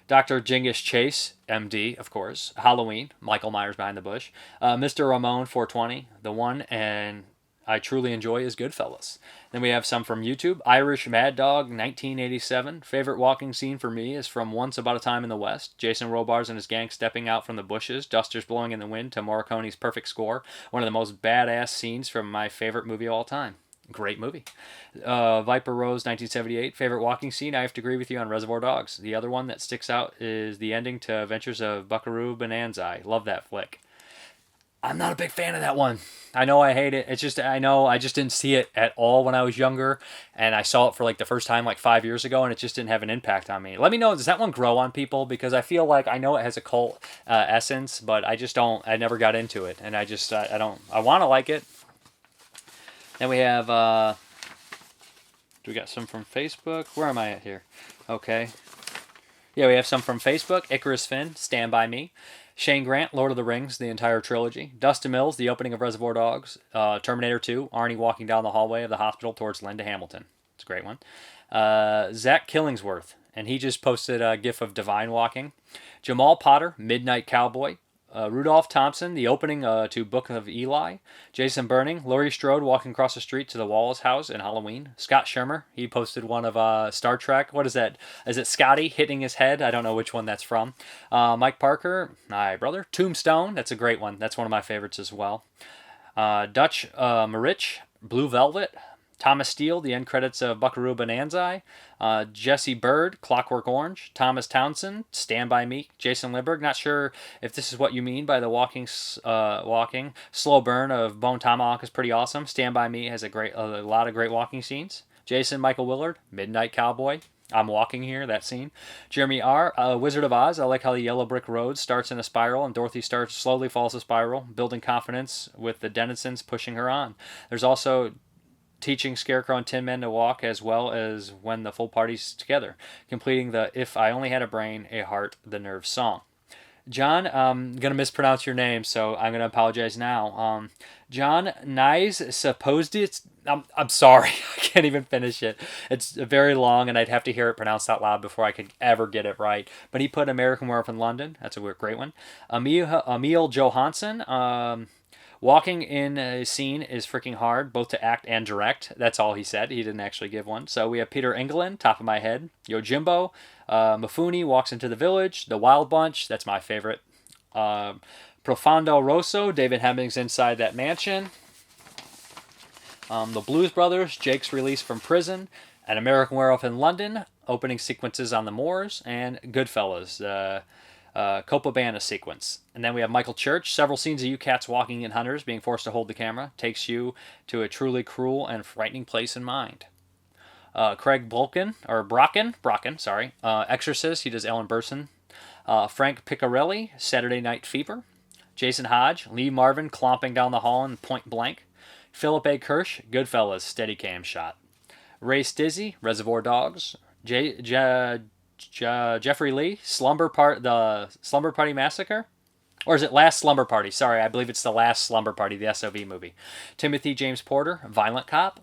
Dr. Genghis Chase, MD, of course. Halloween, Michael Myers behind the bush. Mr. Ramon 420, the one and I truly enjoy is Goodfellas. Then we have some from YouTube. Irish Mad Dog 1987. Favorite walking scene for me is from Once Upon a Time in the West. Jason Robards and his gang stepping out from the bushes, dusters blowing in the wind to Morricone's perfect score. One of the most badass scenes from my favorite movie of all time. Great movie. Viper Rose 1978. Favorite walking scene? I have to agree with you on Reservoir Dogs. The other one that sticks out is the ending to Adventures of Buckaroo Banzai. Love that flick. I'm not a big fan of that one. I know I hate it. It's just, I know I just didn't see it at all when I was younger. And I saw it for like the first time like 5 years ago, and it just didn't have an impact on me. Let me know, does that one grow on people? Because I feel like I know it has a cult essence, but I just don't, I never got into it. And I just, I want to like it. Then we have, we got some from Facebook. Where am I at here? Okay. Yeah, we have some from Facebook. Icarus Finn, Stand By Me. Shane Grant, Lord of the Rings, the entire trilogy. Dustin Mills, the opening of Reservoir Dogs. Terminator 2, Arnie walking down the hallway of the hospital towards Linda Hamilton. It's a great one. Zach Killingsworth, and he just posted a gif of Divine walking. Jamal Potter, Midnight Cowboy. Rudolph Thompson, the opening to Book of Eli. Jason Burning, Laurie Strode walking across the street to the Wallace house in Halloween. Scott Shermer, he posted one of Star Trek. What is that? Is it Scotty hitting his head? I don't know which one that's from. Mike Parker, hi brother. Tombstone, that's a great one. That's one of my favorites as well. Dutch Marich, Blue Velvet. Thomas Steele, the end credits of Buckaroo Banzai. Jesse Bird, Clockwork Orange. Thomas Townsend, Stand By Me. Jason Lindbergh, not sure if this is what you mean by the walking. Slow Burn of Bone Tomahawk is pretty awesome. Stand By Me has a lot of great walking scenes. Jason Michael Willard, Midnight Cowboy. I'm walking here, that scene. Jeremy R., Wizard of Oz. I like how the yellow brick road starts in a spiral and Dorothy slowly falls a spiral, building confidence with the denizens pushing her on. There's also teaching Scarecrow and Tin Man to walk, as well as when the full party's together, completing the If I Only Had a Brain, a Heart, the Nerve song. John, I'm going to mispronounce your name, so I'm going to apologize now. John Nyes supposed it's... I'm sorry, I can't even finish it. It's very long, and I'd have to hear it pronounced out loud before I could ever get it right. But he put American Werewolf in London. That's a great one. Emil Johansson, Walking in a scene is freaking hard, both to act and direct. That's all he said. He didn't actually give one. So we have Peter Englund, top of my head. Yojimbo. Mifune walks into the village. The Wild Bunch, that's my favorite. Profondo Rosso, David Hemmings inside that mansion. The Blues Brothers, Jake's release from prison. An American Werewolf in London, opening sequences on the moors. And Goodfellas, Copacabana sequence. And then we have Michael Church, several scenes of you cats walking in hunters being forced to hold the camera. Takes you to a truly cruel and frightening place in mind. Craig Brocken, Exorcist, he does Ellen Burstyn. Frank Piccarelli, Saturday Night Fever. Jason Hodge, Lee Marvin clomping down the hall in Point Blank. Philip A. Kirsch, Goodfellas, Steadicam shot. Ray Stizzy, Reservoir Dogs. Jeffrey Lee, the Slumber Party Massacre? Or is it Last Slumber Party? Sorry, I believe it's the Last Slumber Party, the SOV movie. Timothy James Porter, Violent Cop.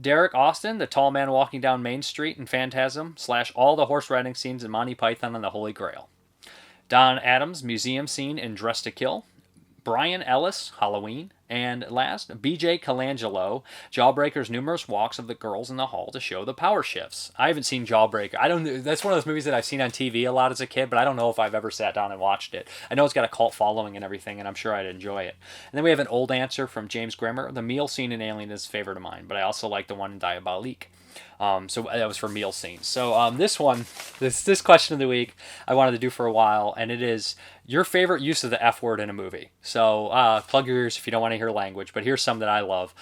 Derek Austin, the tall man walking down Main Street in Phantasm, / all the horse riding scenes in Monty Python and the Holy Grail. Don Adams, museum scene in Dress to Kill. Brian Ellis, Halloween. And last, B.J. Colangelo, Jawbreaker's numerous walks of the girls in the hall to show the power shifts. I haven't seen Jawbreaker. That's one of those movies that I've seen on TV a lot as a kid, but I don't know if I've ever sat down and watched it. I know it's got a cult following and everything, and I'm sure I'd enjoy it. And then we have an old answer from James Grimmer. The meal scene in Alien is a favorite of mine, but I also like the one in Diabolique. So that was for meal scenes. So this question of the week I wanted to do for a while, and it is your favorite use of the F word in a movie. So plug your ears if you don't want to hear language, but here's some that I love.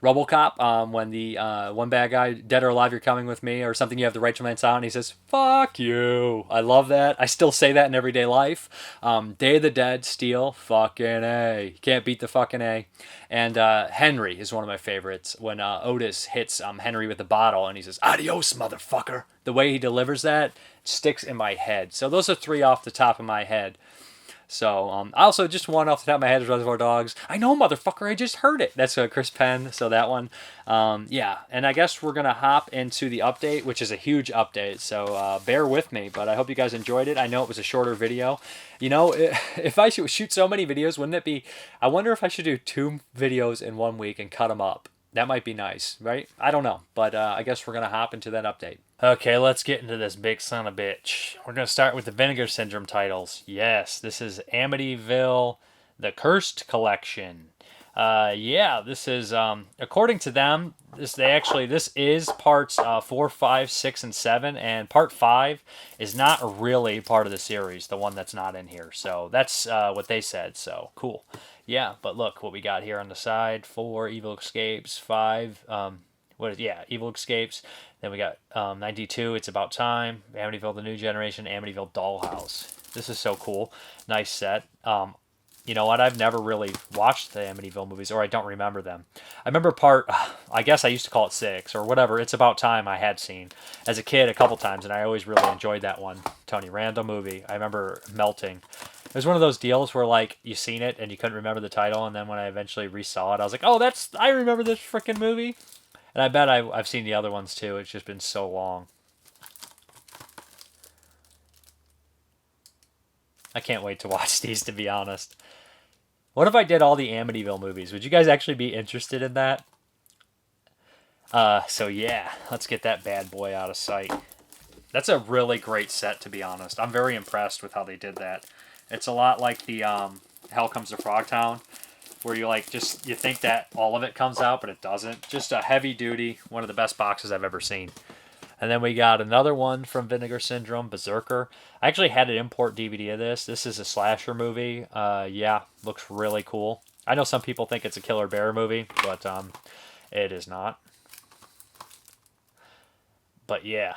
RoboCop, when the one bad guy, dead or alive, you're coming with me, or something, you have the right to remain silent, he says, fuck you. I love that. I still say that in everyday life. Day of the Dead, Steel, fucking A. You can't beat the fucking A. And Henry is one of my favorites, when Otis hits Henry with the bottle, and he says, adios, motherfucker. The way he delivers that sticks in my head. So those are 3 off the top of my head. So, also just one off the top of my head is Reservoir Dogs. I know, motherfucker, I just heard it. That's Chris Penn, so that one. Yeah, and I guess we're going to hop into the update, which is a huge update, so bear with me, but I hope you guys enjoyed it. I know it was a shorter video. You know, if I shoot so many videos, wouldn't it be... I wonder if I should do 2 videos in 1 week and cut them up. That might be nice, right? I don't know, but I guess we're going to hop into that update. Okay, let's get into this big son of a bitch. We're going to start with the Vinegar Syndrome titles. Yes, this is Amityville, The Cursed Collection. Yeah, this is, according to them, this is parts 4, 5, 6, and 7, and part 5 is not really part of the series, the one that's not in here. So that's what they said, so cool. Yeah, but look what we got here on the side. 4, Evil Escapes. 5, Evil Escapes. Then we got 92, It's About Time. Amityville, The New Generation. Amityville Dollhouse. This is so cool. Nice set. You know what? I've never really watched the Amityville movies, or I don't remember them. I remember I guess I used to call it 6, or whatever. It's About Time I had seen as a kid a couple times, and I always really enjoyed that one. Tony Randall movie. I remember melting. It was one of those deals where, like, you seen it and you couldn't remember the title, and then when I eventually resaw it, I was like, oh, I remember this freaking movie. And I bet I've seen the other ones too. It's just been so long. I can't wait to watch these, to be honest. What if I did all the Amityville movies? Would you guys actually be interested in that? So yeah, let's get that bad boy out of sight. That's a really great set, to be honest. I'm very impressed with how they did that. It's a lot like the Hell Comes to Frogtown, where you you think that all of it comes out, but it doesn't. Just a heavy duty, one of the best boxes I've ever seen. And then we got another one from Vinegar Syndrome, Berserker. I actually had an import DVD of this. This is a slasher movie. Yeah, looks really cool. I know some people think it's a Killer Bear movie, but it is not. But yeah.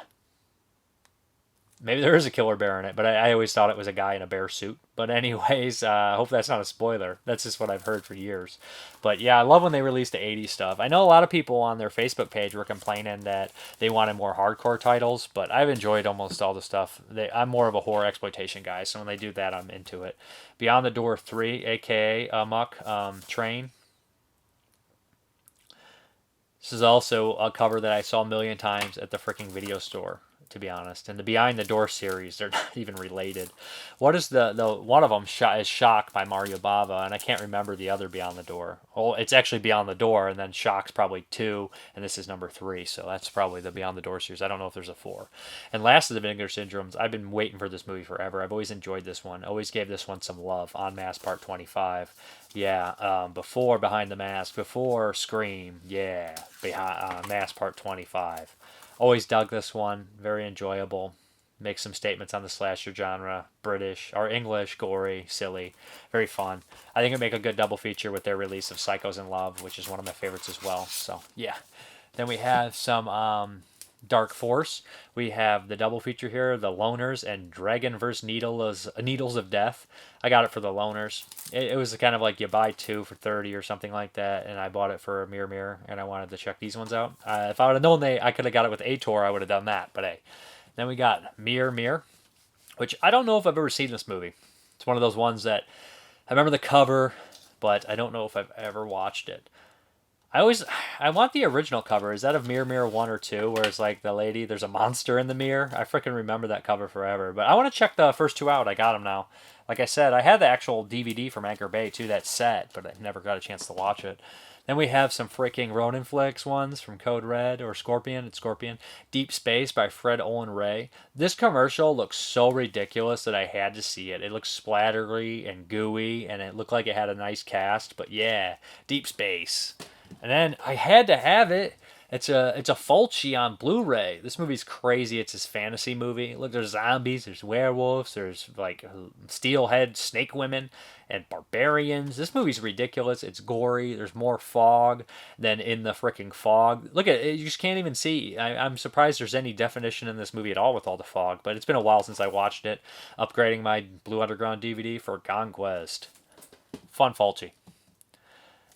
Maybe there is a killer bear in it, but I always thought it was a guy in a bear suit. But anyways, I hope that's not a spoiler. That's just what I've heard for years. But yeah, I love when they release the 80s stuff. I know a lot of people on their Facebook page were complaining that they wanted more hardcore titles, but I've enjoyed almost all the stuff. I'm more of a horror exploitation guy, so when they do that, I'm into it. Beyond the Door 3, a.k.a. Amok Train. This is also a cover that I saw a million times at the freaking video store. to be honest. And the Behind the Door series, they're not even related. What is the one of them is Shock by Mario Bava, and I can't remember the other Beyond the Door. Oh, it's actually Beyond the Door, and then Shock's probably 2, and this is number 3, so that's probably the Beyond the Door series. I don't know if there's a 4. And last of the Vinegar Syndromes, I've been waiting for this movie forever. I've always enjoyed this one. Always gave this one some love. Unmasked Part 25. Yeah, before Behind the Mask, before Scream. Yeah, Mask Part 25. Always dug this one. Very enjoyable. Makes some statements on the slasher genre. British or English, gory, silly. Very fun. I think it'd make a good double feature with their release of Psychos in Love, which is one of my favorites as well. So, yeah. Then we have some Dark Force. We have the double feature here, The Loners and Dragon vs. Needles of Death. I got it for The Loners. It was kind of like you buy 2 for 30 or something like that, and I bought it for Mirror, and I wanted to check these ones out. If I would have known I could have got it with Ator, I would have done that, but hey. Then we got Mirror, which I don't know if I've ever seen this movie. It's one of those ones that I remember the cover, but I don't know if I've ever watched it. I want the original cover. Is that of Mirror 1 or 2, where it's like the lady, there's a monster in the mirror? I freaking remember that cover forever. But I want to check the first 2 out. I got them now. Like I said, I had the actual DVD from Anchor Bay, too, that set, but I never got a chance to watch it. Then we have some freaking Ronin Flicks ones from Code Red or Scorpion. It's Scorpion. Deep Space by Fred Olen Ray. This commercial looks so ridiculous that I had to see it. It looks splattery and gooey, and it looked like it had a nice cast. But yeah, Deep Space. And then I had to have it. It's a Fulci on Blu-ray. This movie's crazy. It's his fantasy movie. Look, there's zombies, there's werewolves, there's like steelhead snake women and barbarians. This movie's ridiculous. It's gory. There's more fog than in the freaking fog. Look at it. You just can't even see. I'm surprised there's any definition in this movie at all with all the fog, but it's been a while since I watched it. Upgrading my Blue Underground DVD for Conquest. Fun Fulci.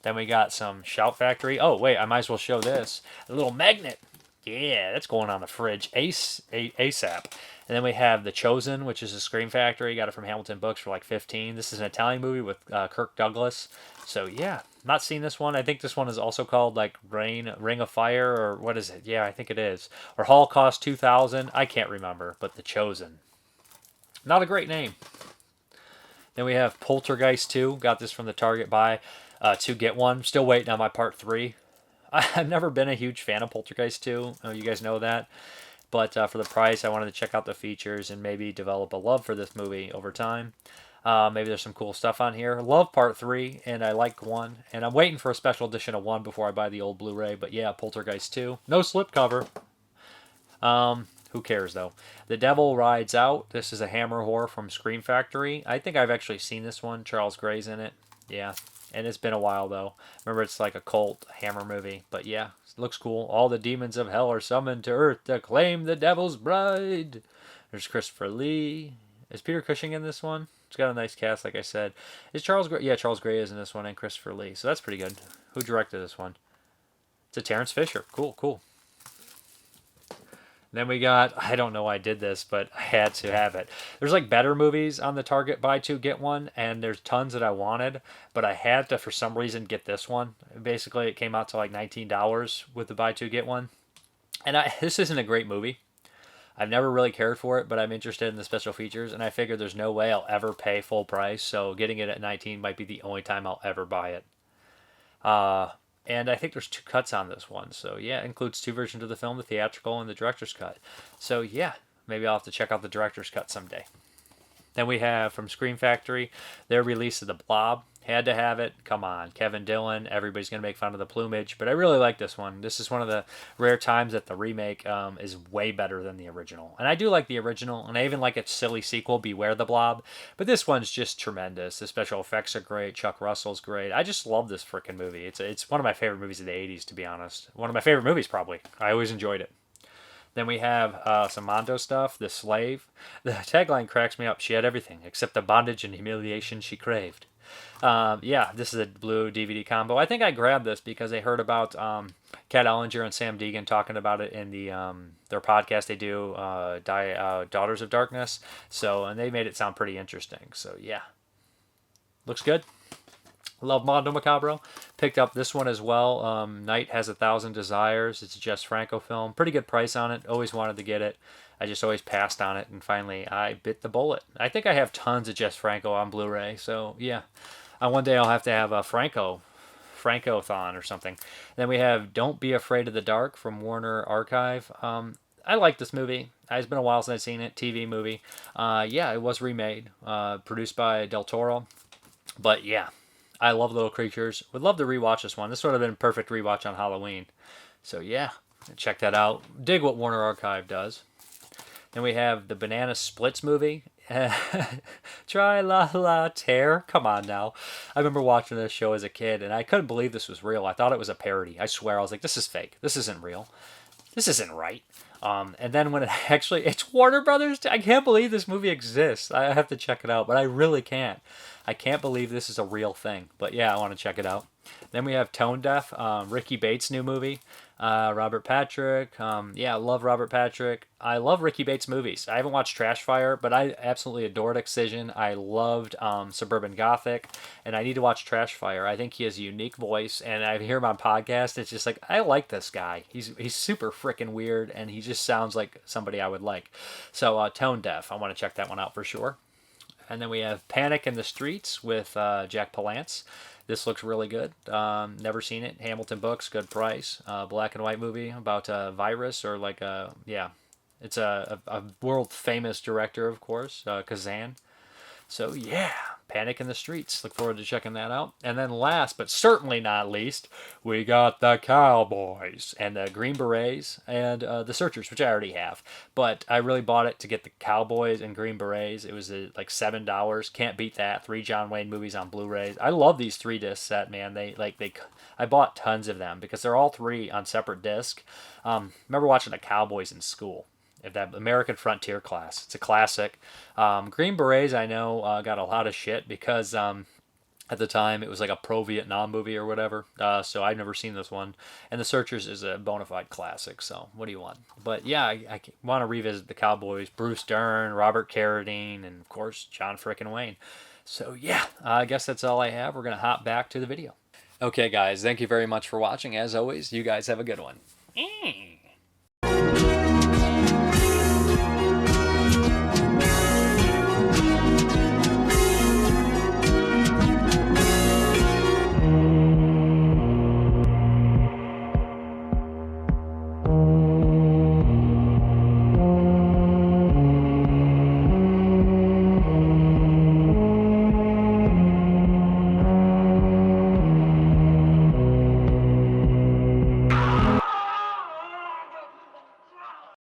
Then we got some Shout Factory. Oh, wait, I might as well show this. A little magnet. Yeah, that's going on the fridge ASAP. And then we have The Chosen, which is a Scream Factory. Got it from Hamilton Books for like $15. This is an Italian movie with Kirk Douglas. So, yeah, not seen this one. I think this one is also called like Ring of Fire, or what is it? Yeah, I think it is. Or Holocaust 2000. I can't remember, but The Chosen. Not a great name. Then we have Poltergeist 2. Got this from the Target buy. 2 get 1. Still waiting on my part 3. I've never been a huge fan of Poltergeist 2. You guys know that. But for the price, I wanted to check out the features and maybe develop a love for this movie over time. Maybe there's some cool stuff on here. Love part 3, and I like 1. And I'm waiting for a special edition of 1 before I buy the old Blu-ray. But yeah, Poltergeist 2. No slipcover. Who cares, though? The Devil Rides Out. This is a Hammer horror from Scream Factory. I think I've actually seen this one. Charles Gray's in it. Yeah. And it's been a while, though. Remember, it's like a cult Hammer movie. But yeah, it looks cool. All the demons of hell are summoned to Earth to claim the Devil's Bride. There's Christopher Lee. Is Peter Cushing in this one? It's got a nice cast, like I said. Is Charles Gray? Yeah, Charles Gray is in this one, and Christopher Lee. So that's pretty good. Who directed this one? It's a Terrence Fisher. Cool, cool. Then we got, I don't know why I did this, but I had to have it. There's like better movies on the Target buy 2 get 1, and there's tons that I wanted, but I had to, for some reason, get this one. Basically, it came out to like $19 with the buy 2 get 1. And this isn't a great movie. I've never really cared for it, but I'm interested in the special features, and I figured there's no way I'll ever pay full price, so getting it at $19 might be the only time I'll ever buy it. And I think there's 2 cuts on this one. So, yeah, it includes 2 versions of the film, the theatrical and the director's cut. So, yeah, maybe I'll have to check out the director's cut someday. Then we have from Scream Factory, their release of the Blob. Had to have it. Come on. Kevin Dillon. Everybody's going to make fun of the plumage. But I really like this one. This is one of the rare times that the remake is way better than the original. And I do like the original. And I even like its silly sequel, Beware the Blob. But this one's just tremendous. The special effects are great. Chuck Russell's great. I just love this freaking movie. It's one of my favorite movies of the 80s, to be honest. One of my favorite movies, probably. I always enjoyed it. Then we have some Mondo stuff. The Slave. The tagline cracks me up. She had everything except the bondage and humiliation she craved. Yeah, this is a blue DVD combo. I think I grabbed this because I heard about Kat Ellinger and Sam Deegan talking about it in the their podcast they do, Daughters of Darkness. So, and they made it sound pretty interesting. So, yeah. Looks good. Love Mondo Macabro. Picked up this one as well. Night Has 1,000 Desires. It's a Jess Franco film. Pretty good price on it. Always wanted to get it. I just always passed on it, and finally I bit the bullet. I think I have tons of Jess Franco on Blu-ray, so yeah. One day I'll have to have a Franco-thon or something. Then we have Don't Be Afraid of the Dark from Warner Archive. I like this movie. It's been a while since I've seen it. TV movie. Yeah, it was remade. Produced by Del Toro. But yeah, I love Little Creatures. Would love to rewatch this one. This would have been a perfect rewatch on Halloween. So yeah, check that out. Dig what Warner Archive does. Then we have the Banana Splits movie. Try-la-la tear. Come on now. I remember watching this show as a kid, and I couldn't believe this was real. I thought it was a parody. I swear. I was like, this is fake. This isn't real. This isn't right. And then when it's Warner Brothers. I can't believe this movie exists. I have to check it out, but I really can't. I can't believe this is a real thing. But yeah, I want to check it out. Then we have Tone Deaf, Ricky Bates' new movie. Robert Patrick. Yeah, I love Robert Patrick. I love Ricky Bates movies. I haven't watched Trash Fire, but I absolutely adored Excision. I loved Suburban Gothic, and I need to watch Trash Fire. I think he has a unique voice, and I hear him on podcasts. It's just like, I like this guy. He's super freaking weird, and he just sounds like somebody I would like. So Tone Deaf, I want to check that one out for sure. And then we have Panic in the Streets with Jack Palance. This looks really good. Never seen it. Hamilton Books, good price. Black and white movie about a virus or like a, yeah. It's a world famous director, of course, Kazan. So yeah, Panic in the Streets. Look forward to checking that out. And then last, but certainly not least, we got the Cowboys and the Green Berets and the Searchers, which I already have. But I really bought it to get the Cowboys and Green Berets. It was like $7. Can't beat that. 3 John Wayne movies on Blu-ray. I love these 3-disc set, man. I bought tons of them because they're all 3 on separate disc. Remember watching the Cowboys in school. That American Frontier class. It's a classic. Green Berets, I know, got a lot of shit because at the time it was like a pro-Vietnam movie or whatever. So I've never seen this one. And The Searchers is a bona fide classic. So what do you want? But yeah, I want to revisit the Cowboys. Bruce Dern, Robert Carradine, and of course John frickin' Wayne. So yeah, I guess that's all I have. We're going to hop back to the video. Okay guys, thank you very much for watching. As always, you guys have a good one.